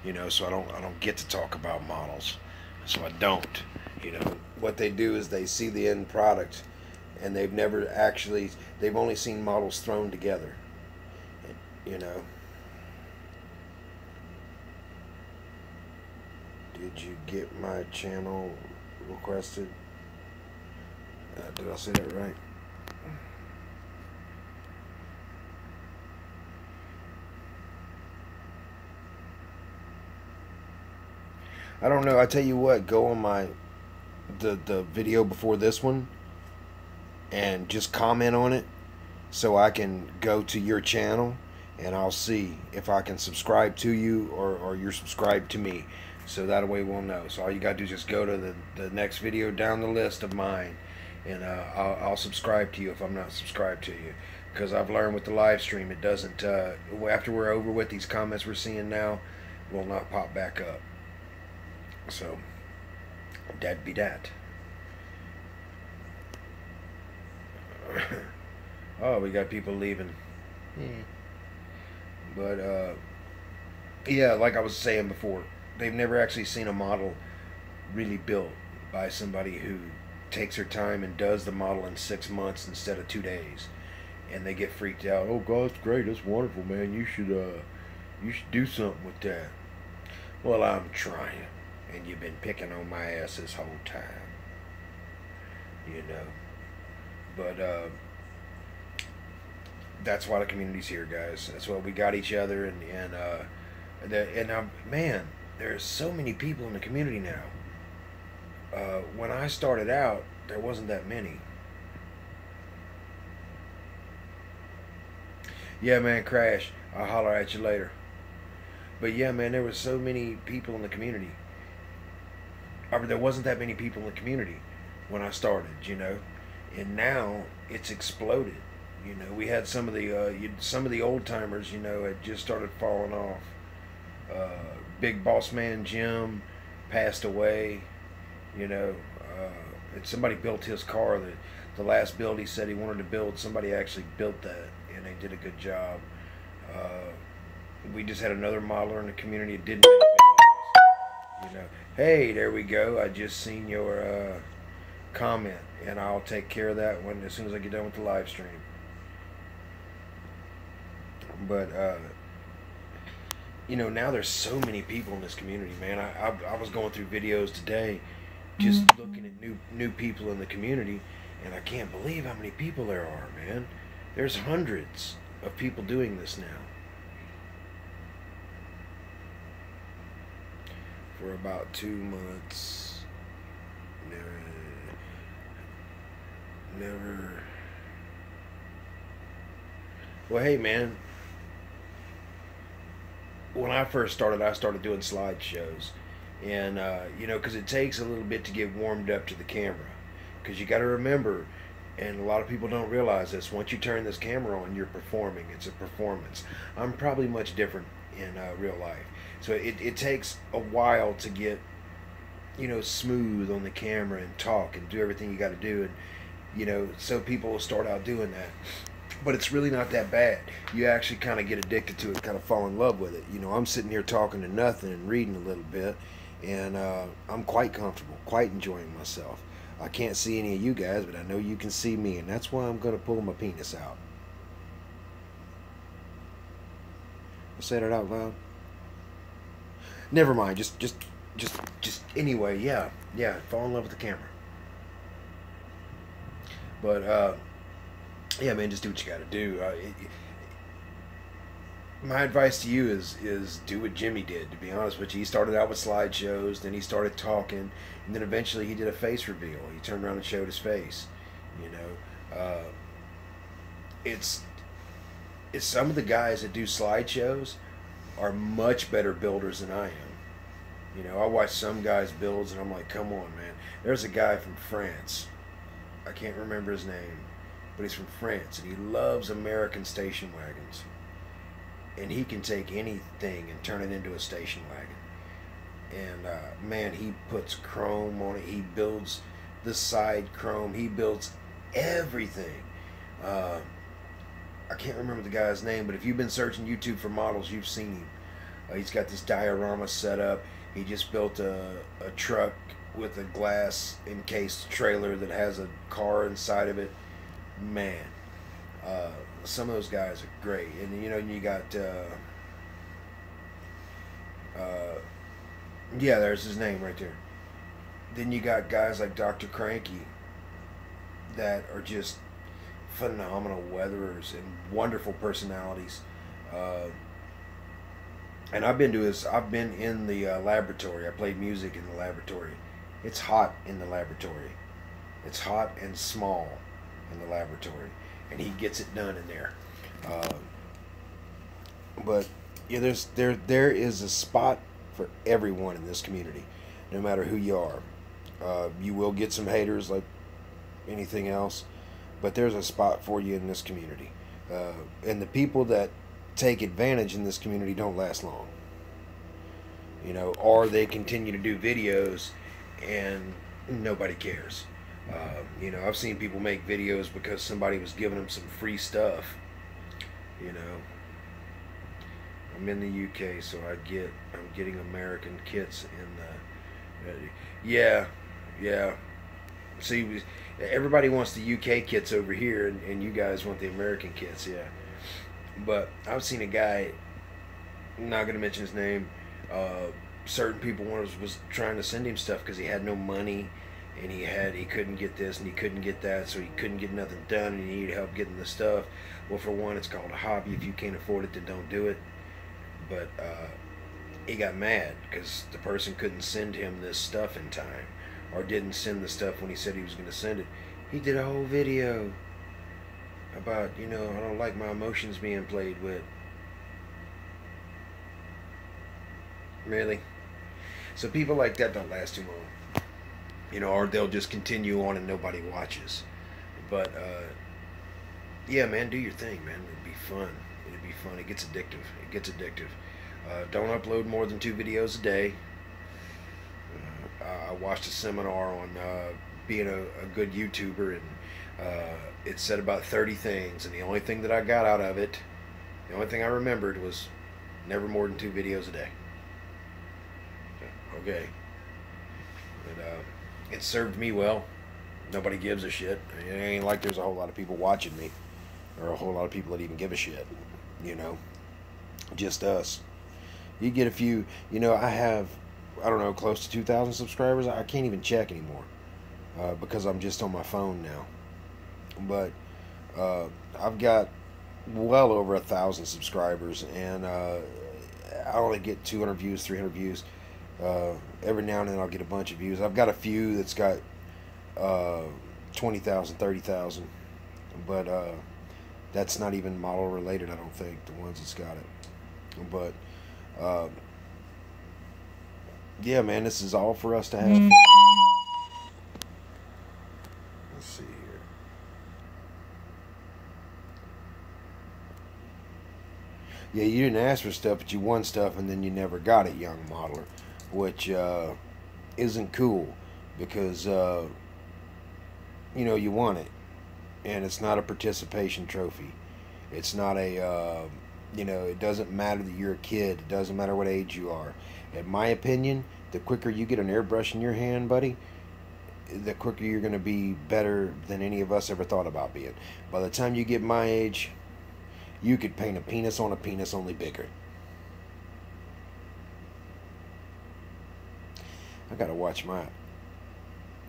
You know, so I don't get to talk about models. So I don't. You know, what they do is they see the end product, and they've only seen models thrown together. You know. Did you get my channel requested? Did I say that right? I don't know. I tell you what, go on the video before this one and just comment on it so I can go to your channel and I'll see if I can subscribe to you or you're subscribed to me. So that way we'll know. So all you gotta do is just go to the next video down the list of mine, and I'll subscribe to you if I'm not subscribed to you. Because I've learned with the live stream, it doesn't, after we're over with, these comments we're seeing now will not pop back up. So, that'd be that. Oh, we got people leaving. But, yeah, like I was saying before, they've never actually seen a model really built by somebody who takes her time and does the model in 6 months instead of 2 days. And they get freaked out. Oh, God, it's great. That's wonderful, man. You should do something with that. Well, I'm trying. And you've been picking on my ass this whole time. You know. But, that's why the community's here, guys. That's why we got each other. And man, there's so many people in the community now. When I started out, there wasn't that many. Yeah, man, Crash. I'll holler at you later. But yeah, man, there was so many people in the community. There wasn't that many people in the community when I started, you know. And now it's exploded. You know, we had some of the old timers, you know, had just started falling off. Big Boss Man Jim passed away. You know, and somebody built his car. The last build he said he wanted to build, somebody actually built that, and they did a good job. We just had another modeler in the community that didn't make videos. You know, hey, there we go. I just seen your comment, and I'll take care of that as soon as I get done with the live stream. But you know, now there's so many people in this community, man. I was going through videos today, just looking at new people in the community, and I can't believe how many people there are, man. There's hundreds of people doing this now. For about 2 months, never. Well, hey, man. When I first started, I started doing slideshows, and you know, because it takes a little bit to get warmed up to the camera, because you got to remember, and a lot of people don't realize this, once you turn this camera on, you're performing. It's a performance. I'm probably much different in real life, so it takes a while to get, you know, smooth on the camera and talk and do everything you got to do, and you know, so people will start out doing that. But it's really not that bad. You actually kind of get addicted to it, kind of fall in love with it. You know, I'm sitting here talking to nothing and reading a little bit, and I'm quite comfortable, quite enjoying myself. I can't see any of you guys, but I know you can see me, and that's why I'm going to pull my penis out. I said it out loud. Never mind. Just anyway. Yeah, fall in love with the camera. But yeah, man, just do what you got to do. My advice to you is do what Jimmy did. To be honest with you, he started out with slideshows, then he started talking, and then eventually he did a face reveal. He turned around and showed his face. You know, it's some of the guys that do slideshows are much better builders than I am. You know, I watch some guys' builds and I'm like, come on, man. There's a guy from France. I can't remember his name, but he's from France and he loves American station wagons. And he can take anything and turn it into a station wagon. And man, he puts chrome on it. He builds the side chrome. He builds everything. I can't remember the guy's name, but if you've been searching YouTube for models, you've seen him. He's got this diorama set up. He just built a truck with a glass encased trailer that has a car inside of it. Man, some of those guys are great. And you know, you got yeah, there's his name right there. Then you got guys like Dr. Cranky that are just phenomenal weatherers and wonderful personalities. And I've been in the laboratory. I played music in the laboratory. It's hot in the laboratory. It's hot and small in the laboratory, and he gets it done in there. But yeah, there is a spot for everyone in this community, no matter who you are. You will get some haters like anything else, but there's a spot for you in this community. And the people that take advantage in this community don't last long. You know, or they continue to do videos and nobody cares. You know, I've seen people make videos because somebody was giving them some free stuff. You know, I'm in the UK, so I'm getting American kits in the yeah. See, everybody wants the UK kits over here, and you guys want the American kits, yeah. But I've seen a guy, I'm not gonna mention his name. Certain people was trying to send him stuff because he had no money, and he couldn't get this and he couldn't get that, so he couldn't get nothing done, and he needed help getting the stuff. Well, for one, it's called a hobby. If you can't afford it, then don't do it. But he got mad because the person couldn't send him this stuff in time, or didn't send the stuff when he said he was going to send it. He did a whole video about, you know, I don't like my emotions being played with. Really? So people like that don't last too long. You know, or they'll just continue on and nobody watches. But yeah, man, do your thing, man. It'd be fun. It'd be fun. It gets addictive. It gets addictive. Don't upload more than 2 videos a day. I watched a seminar on being a good YouTuber, and it said about 30 things, and the only thing that I got out of it, the only thing I remembered was never more than 2 videos a day. Okay. And it served me well. Nobody gives a shit. It ain't like there's a whole lot of people watching me, or a whole lot of people that even give a shit. You know, just us. You get a few. You know, I have, I don't know, close to 2,000 subscribers. I can't even check anymore because I'm just on my phone now. But I've got well over 1,000 subscribers, and I only get 200 views, 300 views. Every now and then I'll get a bunch of views. I've got a few that's got 20,000, 30,000, but that's not even model related, I don't think, the ones that's got it. But yeah, man, this is all for us to have fun. Let's see here. Yeah, you didn't ask for stuff, but you won stuff, and then you never got it, young modeler, which isn't cool, because you know, you won it, and it's not a participation trophy. It's not a you know, it doesn't matter that you're a kid. It doesn't matter what age you are. In my opinion, the quicker you get an airbrush in your hand, buddy, the quicker you're going to be better than any of us ever thought about being. By the time you get my age, you could paint a penis on a penis, only bigger. I gotta watch my...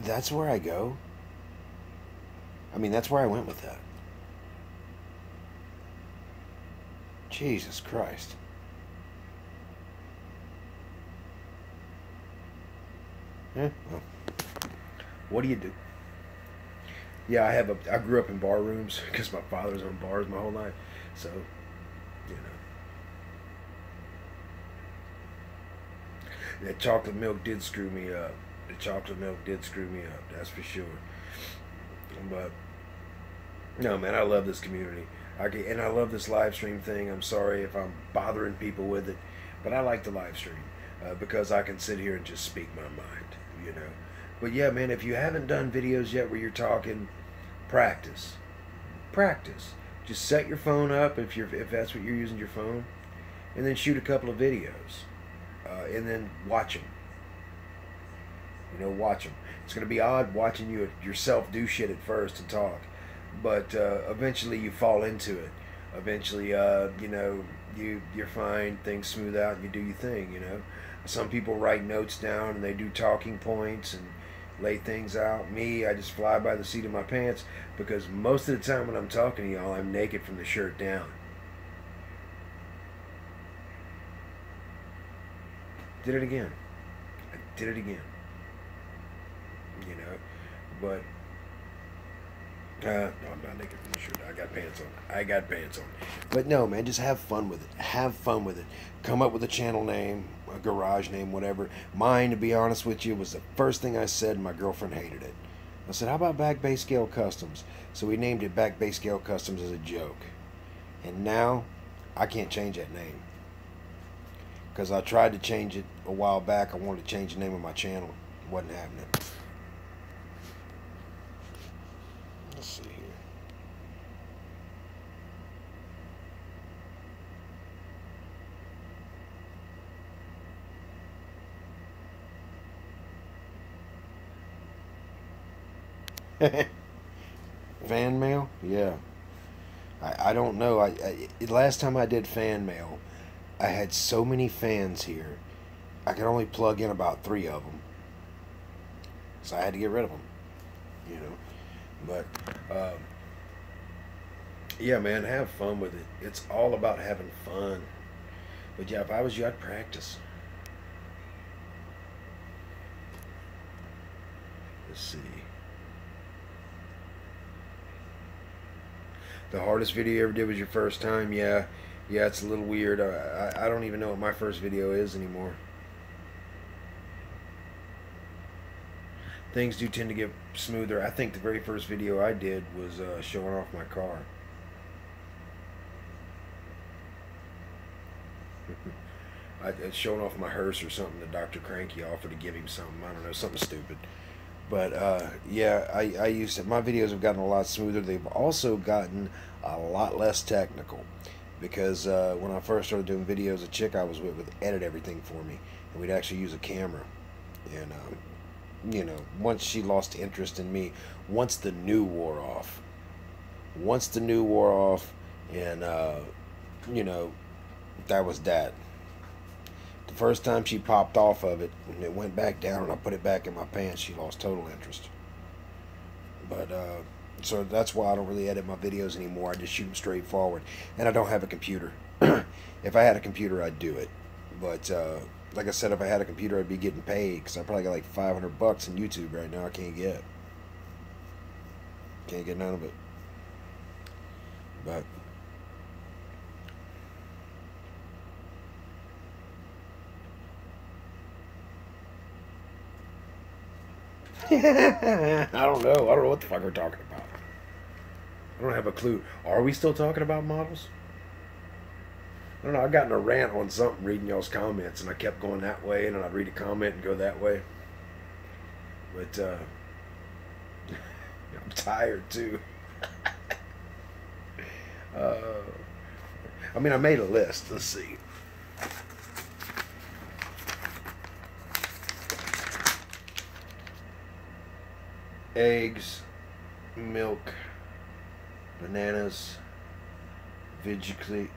That's where I go? I mean, that's where I went with that. Jesus Christ. Well, what do you do? Yeah, I grew up in bar rooms because my father's owned bars my whole life. So, you know. That chocolate milk did screw me up. The chocolate milk did screw me up, that's for sure. But, no, man, I love this community. And I love this live stream thing. I'm sorry if I'm bothering people with it, but I like the live stream because I can sit here and just speak my mind, you know. But yeah, man, if you haven't done videos yet where you're talking, practice. Just set your phone up if that's what you're using your phone, and then shoot a couple of videos, and then watch them. You know, watch them. It's gonna be odd watching yourself do shit at first and talk, but eventually you fall into it. Eventually, you know, you're fine. Things smooth out, and you do your thing. You know, some people write notes down and they do talking points and lay things out. Me, I just fly by the seat of my pants because most of the time when I'm talking to y'all, I'm naked from the shirt down. Did it again. I did it again. You know, but no, I'm not naked from the shirt. I got pants on. But no, man, just have fun with it. Have fun with it. Come up with a channel name, a garage name, whatever. Mine, to be honest with you, was the first thing I said, and my girlfriend hated it. I said, how about Back Bay Scale Customs? So we named it Back Bay Scale Customs as a joke. And now, I can't change that name. Because I tried to change it a while back. I wanted to change the name of my channel. It wasn't happening. Let's see here. Fan mail? Yeah. I don't know. Last time I did fan mail, I had so many fans here. I could only plug in about 3 of them. So I had to get rid of them. You know. But, yeah, man, have fun with it. It's all about having fun. But yeah, if I was you, I'd practice. Let's see. The hardest video you ever did was your first time? Yeah, it's a little weird. I don't even know what my first video is anymore. Things do tend to get smoother. I think the very first video I did was showing off my car. Showing off my hearse or something. The Dr. Cranky offered to give him something. I don't know, something stupid. But yeah, I used to. My videos have gotten a lot smoother. They've also gotten a lot less technical because when I first started doing videos, a chick I was with would edit everything for me, and we'd actually use a camera. And you know, once she lost interest in me, once the new wore off, and you know, that was that. The first time she popped off of it and it went back down and I put it back in my pants, she lost total interest. But so that's why I don't really edit my videos anymore. I just shoot them straight forward, and I don't have a computer. If I had a computer, I'd do it. But like I said, if I had a computer, I'd be getting paid because I probably got like $500 in YouTube right now. I can't get none of it. But I don't know. I don't know what the fuck we're talking about. I don't have a clue. Are we still talking about models? I don't know. I got in a rant on something reading y'all's comments, and I kept going that way, and then I'd read a comment and go that way. But I'm tired too. I mean, I made a list. Let's see. Eggs, milk, bananas, veggie clean,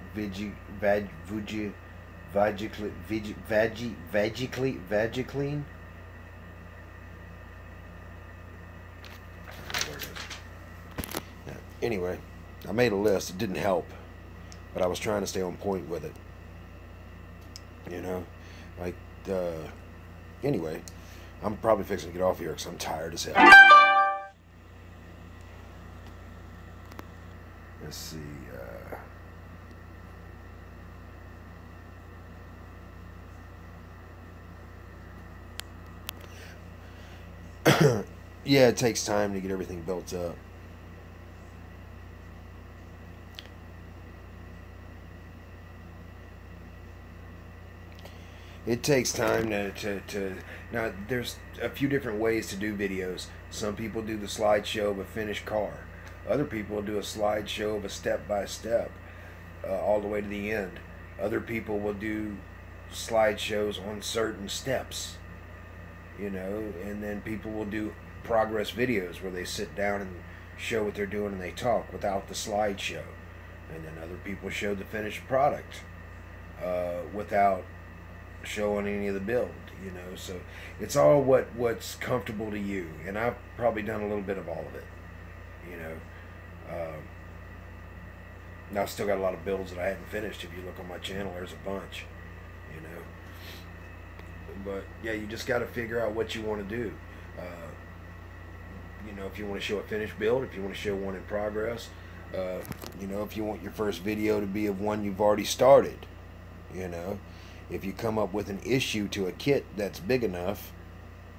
Anyway, I made a list. It didn't help, but I was trying to stay on point with it. You know, like, anyway, I'm probably fixing to get off here because I'm tired as hell. Let's see. Yeah, it takes time to get everything built up. It takes time to now there's a few different ways to do videos. Some people do the slideshow of a finished car. Other people do a slideshow of a step-by-step all the way to the end. Other people will do slideshows on certain steps, you know, and then people will do progress videos where they sit down and show what they're doing and they talk without the slideshow. And then other people show the finished product without showing any of the build, you know. So it's all what's comfortable to you, and I've probably done a little bit of all of it, you know. Now I've still got a lot of builds that I haven't finished. If you look on my channel, there's a bunch, you know. But yeah, you just got to figure out what you want to do. You know, if you want to show a finished build, if you want to show one in progress, you know, if you want your first video to be of one you've already started, you know. If you come up with an issue to a kit that's big enough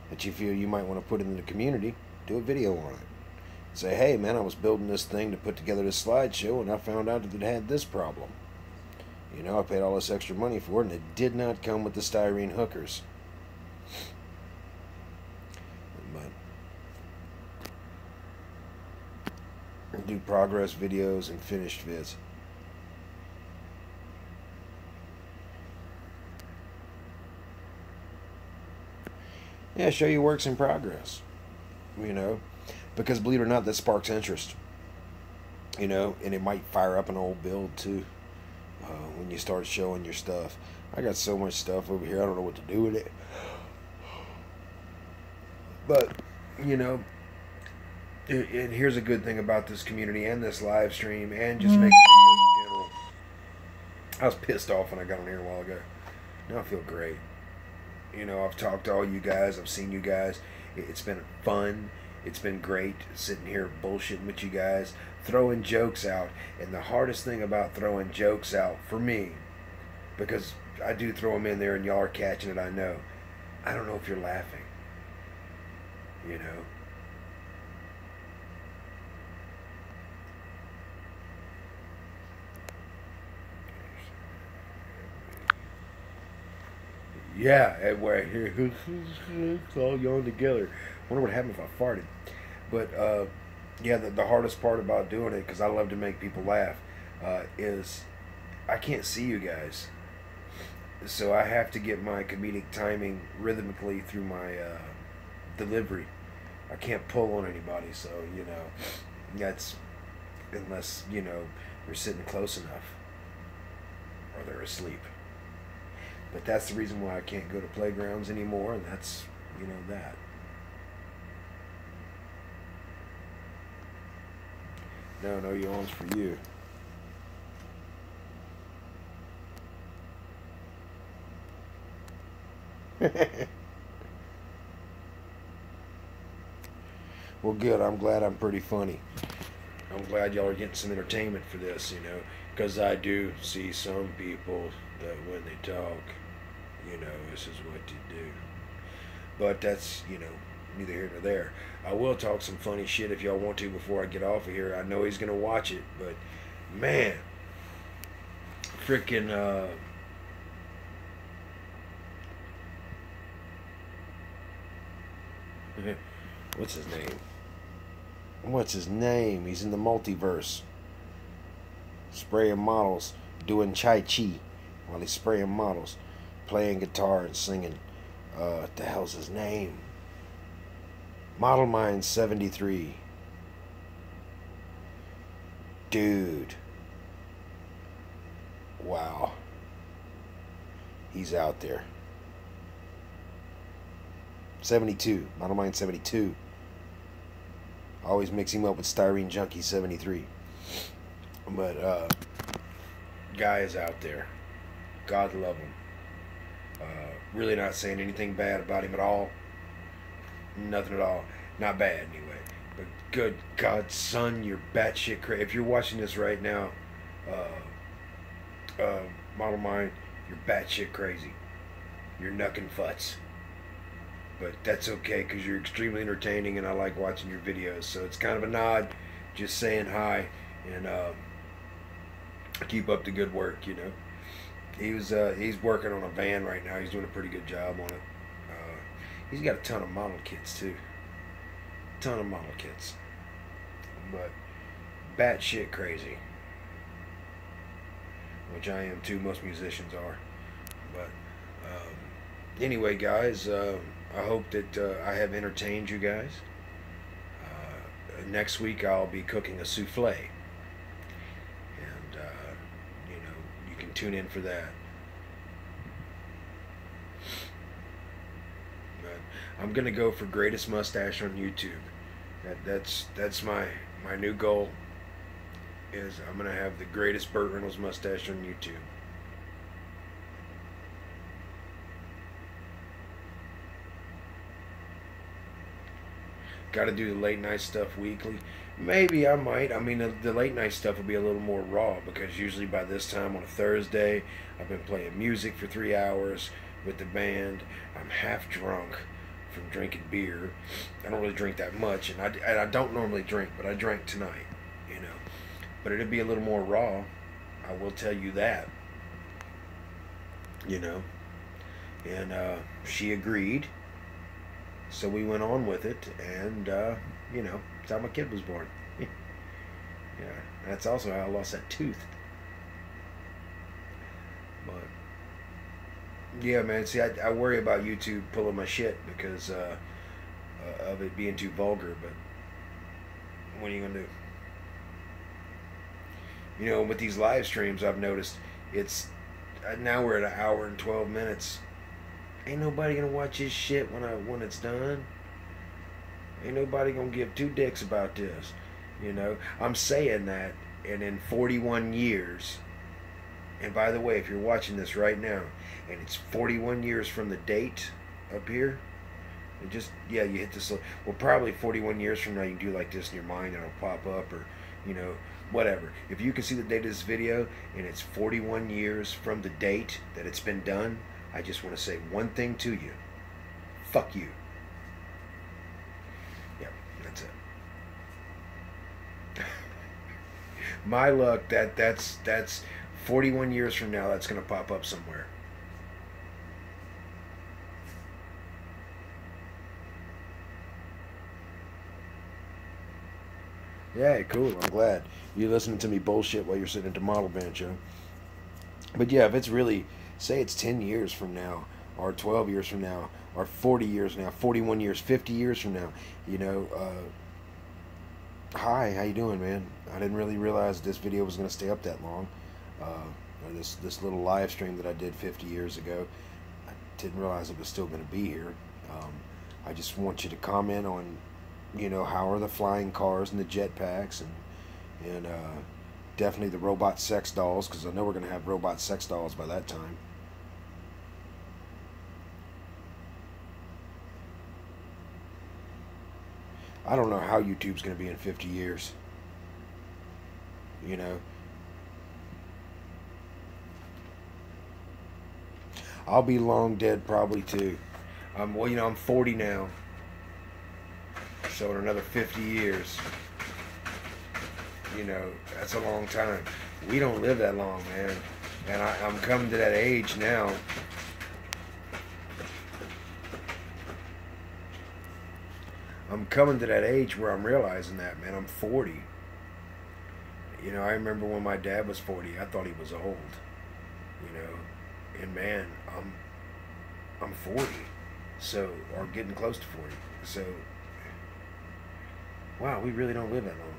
that you feel you might want to put in the community, do a video on it. Say, hey man, I was building this thing to put together this slideshow and I found out that it had this problem. You know, I paid all this extra money for it and it did not come with the styrene hookers. But do progress videos and finished vids. Yeah, show your works in progress, you know, because believe it or not, that sparks interest, you know, and it might fire up an old build too when you start showing your stuff. I got so much stuff over here, I don't know what to do with it. But, you know, and here's a good thing about this community and this live stream and just making videos in general. I was pissed off when I got on here a while ago. Now I feel great. You know, I've talked to all you guys. I've seen you guys. It's been fun. It's been great sitting here bullshitting with you guys, throwing jokes out. And the hardest thing about throwing jokes out for me, because I do throw them in there and y'all are catching it, I know. I don't know if you're laughing. You know? Yeah, where here it's all yawn together. Wonder what happened if I farted. But yeah, the hardest part about doing it, because I love to make people laugh, is I can't see you guys, so I have to get my comedic timing rhythmically through my delivery. I can't pull on anybody, so you know, that's unless you know they're sitting close enough or they're asleep. But that's the reason why I can't go to playgrounds anymore, and that's, you know, that. No yawns for you. Well, good. I'm glad I'm pretty funny. I'm glad y'all are getting some entertainment for this, you know, because I do see some people that when they talk, you know, this is what you do. But that's, you know, neither here nor there. I will talk some funny shit if y'all want to before I get off of here. I know he's going to watch it, but man, freaking, what's his name? What's his name? He's in the multiverse. Spraying models, doing Chai Chi while he's spraying models, playing guitar and singing. What the hell's his name? Model Mind 73. Dude. Wow. He's out there. 72. Model Mind 72. I always mix him up with Styrene Junkie 73. But guy is out there. God love him. Really not saying anything bad about him at all. Nothing at all. Not bad anyway. But good God, son, you're batshit crazy. If you're watching this right now, Model Mind, you're batshit crazy. You're knuckin' futz. But that's okay because you're extremely entertaining and I like watching your videos. So it's kind of a nod, just saying hi and keep up the good work, you know. He's working on a van right now. He's doing a pretty good job on it. He's got a ton of model kits too. Ton of model kits. But batshit crazy. Which I am too, most musicians are. But anyway, guys, I hope that I have entertained you guys. Next week I'll be cooking a souffle. And, you know, you can tune in for that. But I'm going to go for greatest mustache on YouTube. That's my new goal. Is I'm going to have the greatest Burt Reynolds mustache on YouTube. Got to do the late night stuff weekly. Maybe I might. I mean, the late night stuff will be a little more raw because usually by this time on a Thursday, I've been playing music for 3 hours with the band. I'm half drunk from drinking beer. I don't really drink that much, and I don't normally drink, but I drank tonight, you know. But it'll be a little more raw. I will tell you that, you know. And she agreed. So we went on with it, and, you know, that's how my kid was born. Yeah, that's also how I lost that tooth. But, yeah, man, see, I worry about YouTube pulling my shit because of it being too vulgar, but what are you going to do? You know, with these live streams, I've noticed it's, now we're at 1 hour and 12 minutes. Ain't nobody gonna watch his shit when it's done. Ain't nobody gonna give two dicks about this. You know, I'm saying that, and in 41 years, and by the way, if you're watching this right now, and it's 41 years from the date up here, and just, yeah, you hit this, well, probably 41 years from now, you can do like this in your mind, and it'll pop up, or, you know, whatever. If you can see the date of this video, and it's 41 years from the date that it's been done, I just want to say one thing to you. Fuck you. Yep, that's it. My luck, that's 41 years from now, that's going to pop up somewhere. Yeah, cool. I'm glad. You listening to me bullshit while you're sitting at the model band show. But yeah, if it's really, say it's 10 years from now, or 12 years from now, or 40 years from now, 41 years, 50 years from now, you know, hi, how you doing, man? I didn't really realize this video was going to stay up that long. Or this little live stream that I did 50 years ago. I didn't realize it was still going to be here. I just want you to comment on, you know, how are the flying cars and the jetpacks, and definitely the robot sex dolls, because I know we're going to have robot sex dolls by that time. I don't know how YouTube's going to be in 50 years. You know. I'll be long dead probably too. Well, you know, I'm 40 now. So in another 50 years, you know, that's a long time. We don't live that long, man. And I'm coming to that age now. I'm coming to that age where I'm realizing that, man. I'm 40. You know, I remember when my dad was 40, I thought he was old. You know, and man, I'm 40. So, or getting close to 40. So, wow, we really don't live that long.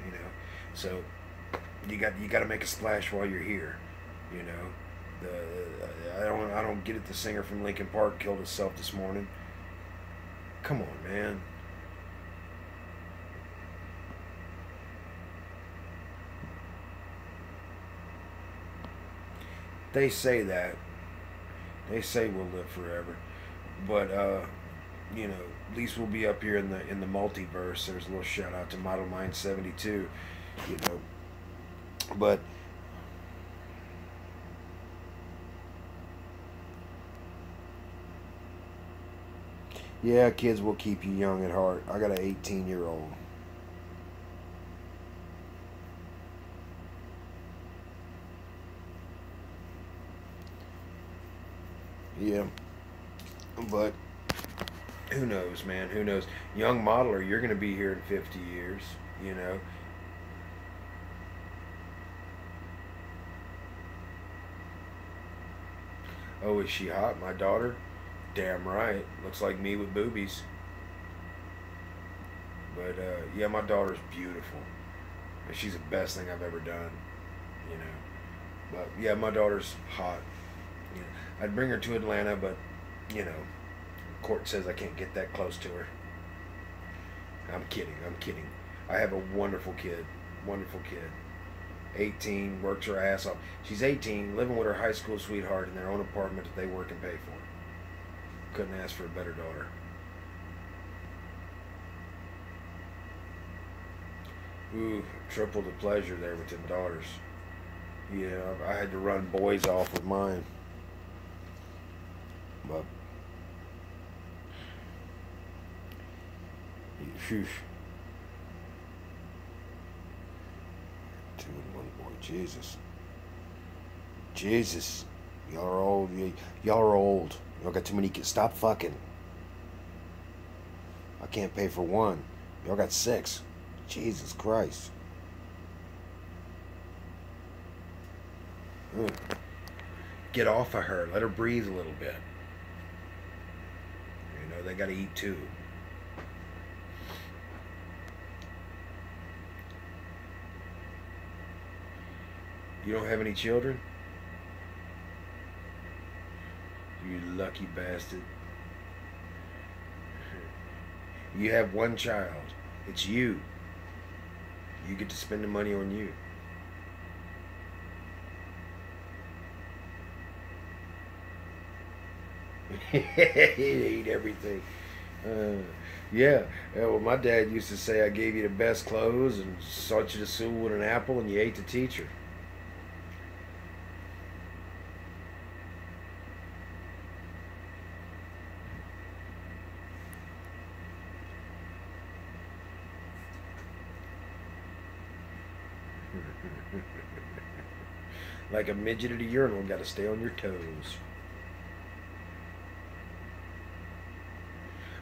You know, so you got to make a splash while you're here. You know, I don't get it. The singer from Linkin Park killed himself this morning. Come on, man. They say that. They say we'll live forever. But you know, at least we'll be up here in the multiverse. There's a little shout out to Model Mind 72, you know. But yeah, kids will keep you young at heart. I got an 18-year-old. Yeah. But who knows, man? Who knows? Young modeler, you're going to be here in 50 years, you know. Oh, is she hot? My daughter? Damn right. Looks like me with boobies. But, yeah, my daughter's beautiful. And she's the best thing I've ever done, you know. But, yeah, my daughter's hot. You know, I'd bring her to Atlanta, but, you know, court says I can't get that close to her. I'm kidding. I'm kidding. I have a wonderful kid. Wonderful kid. 18, works her ass off. She's 18, living with her high school sweetheart in their own apartment that they work and pay for. Couldn't ask for a better daughter. Ooh, triple the pleasure there with them daughters. Yeah, I had to run boys off with mine. But phew. 2 and 1 boy. Jesus. Jesus. Y'all are old. Y'all are old. Y'all got too many kids. Stop fucking. I can't pay for one. Y'all got 6. Jesus Christ. Ugh. Get off of her. Let her breathe a little bit. You know, they got to eat too. You don't have any children? You lucky bastard. You have one child. It's you. You get to spend the money on you. Eat everything. Yeah. Well, my dad used to say I gave you the best clothes and sought you to school with an apple and you ate the teacher. Like a midget at a urinal, got to stay on your toes.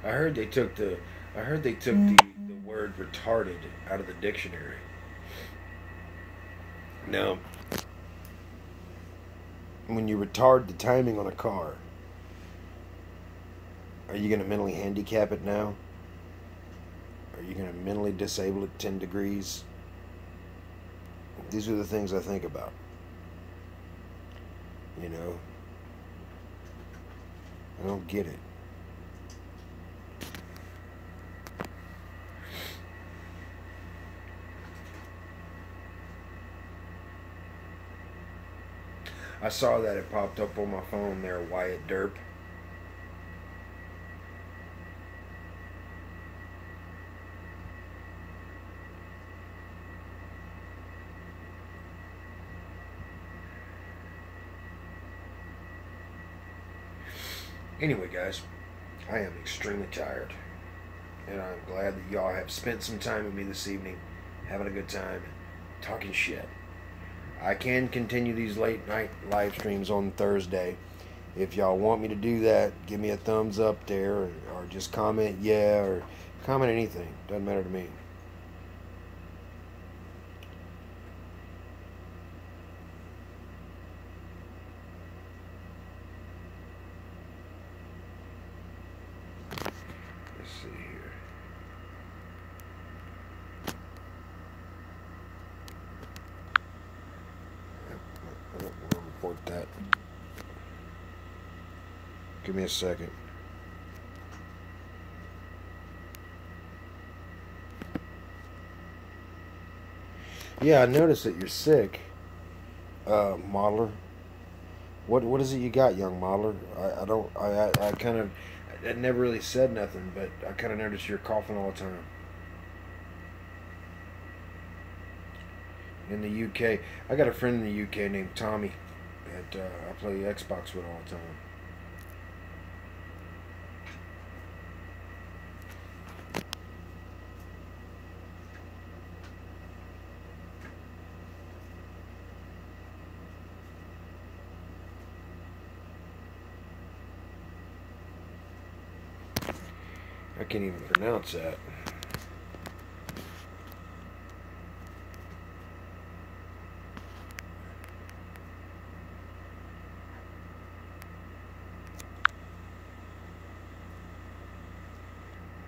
I heard they took the word retarded out of the dictionary. Now, when you retard the timing on a car, are you going to mentally handicap it now? Are you going to mentally disable it 10 degrees? These are the things I think about. You know? I don't get it. I saw that it popped up on my phone there, Wyatt Derp. Anyway, guys, I am extremely tired. And I'm glad that y'all have spent some time with me this evening, having a good time, talking shit. I can continue these late night live streams on Thursday. If y'all want me to do that, give me a thumbs up there, or just comment yeah, or comment anything. Doesn't matter to me. Let's see here. We'll report that. Give me a second. Yeah, I noticed that you're sick, modeler. What is it you got, young modeler? I kind of I never really said nothing, but I kind of noticed you're coughing all the time. In the UK, I got a friend in the UK named Tommy that I play Xbox with all the time. I can't even pronounce that.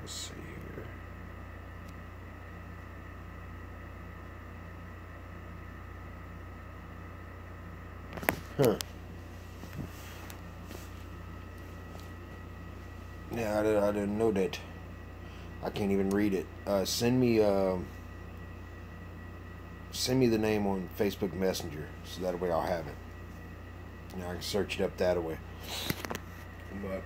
Let's see here. Huh. Yeah, I didn't know that. I can't even read it. Send me the name on Facebook Messenger, so that way I'll have it. I can search it up that way. But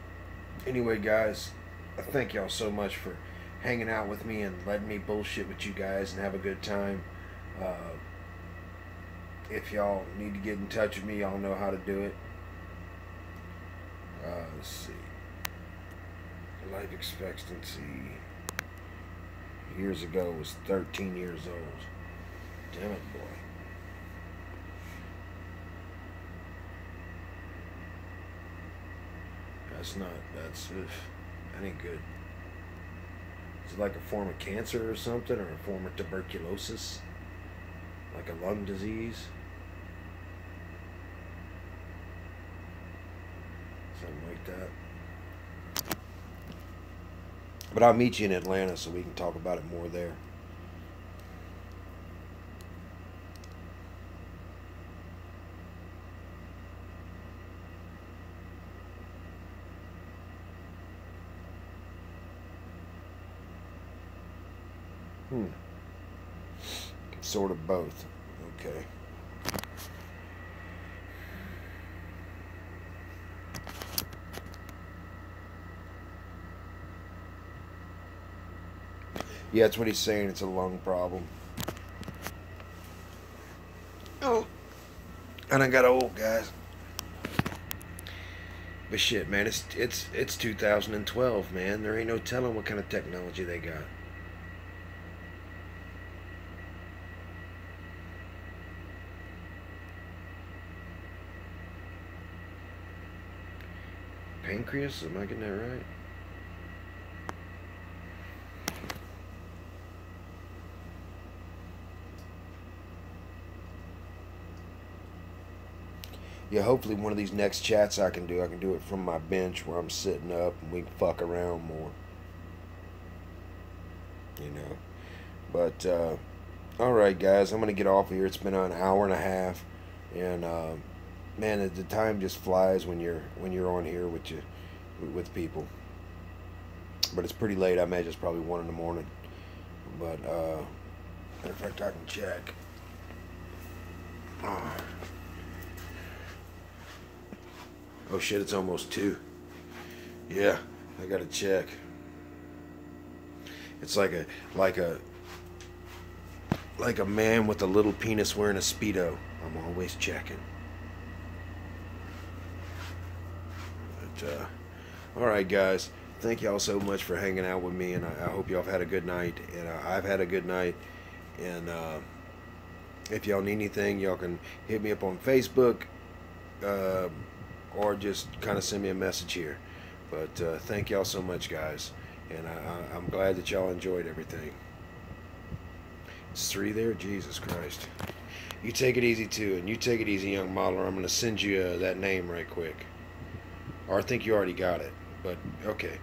anyway, guys, I thank y'all so much for hanging out with me and letting me bullshit with you guys and have a good time. If y'all need to get in touch with me, y'all know how to do it. Let's see. Life expectancy years ago was 13 years old. Damn it, boy. That ain't good. Is it like a form of cancer or something, or a form of tuberculosis? Like a lung disease? Something like that. But I'll meet you in Atlanta so we can talk about it more there. Sort of both. Okay. Yeah, that's what he's saying. It's a lung problem. Oh, and I got old, guys. But shit, man, it's 2012, man. There ain't no telling what kind of technology they got. Pancreas? Am I getting that right? Yeah, hopefully one of these next chats I can do it from my bench where I'm sitting up and we can fuck around more. You know. But, alright guys, I'm going to get off of here. It's been an hour and a half. And, man, the time just flies when you're on here with people. But it's pretty late. I imagine it's probably 1 in the morning. But, matter of fact, I can check. Oh shit, it's almost 2. Yeah, I gotta check. It's like a man with a little penis wearing a Speedo. I'm always checking. But, alright guys, thank y'all so much for hanging out with me, and I hope y'all have had a good night, and I've had a good night, and if y'all need anything, y'all can hit me up on Facebook, or just kind of send me a message here. But thank y'all so much, guys, and I'm glad that y'all enjoyed everything. It's 3 there? Jesus Christ. You take it easy too, and you take it easy, young modeler. I'm going to send you that name right quick. Or I think you already got it, but okay.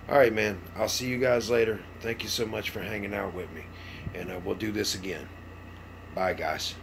Alright, man, I'll see you guys later. Thank you so much for hanging out with me, and we'll do this again. Bye, guys.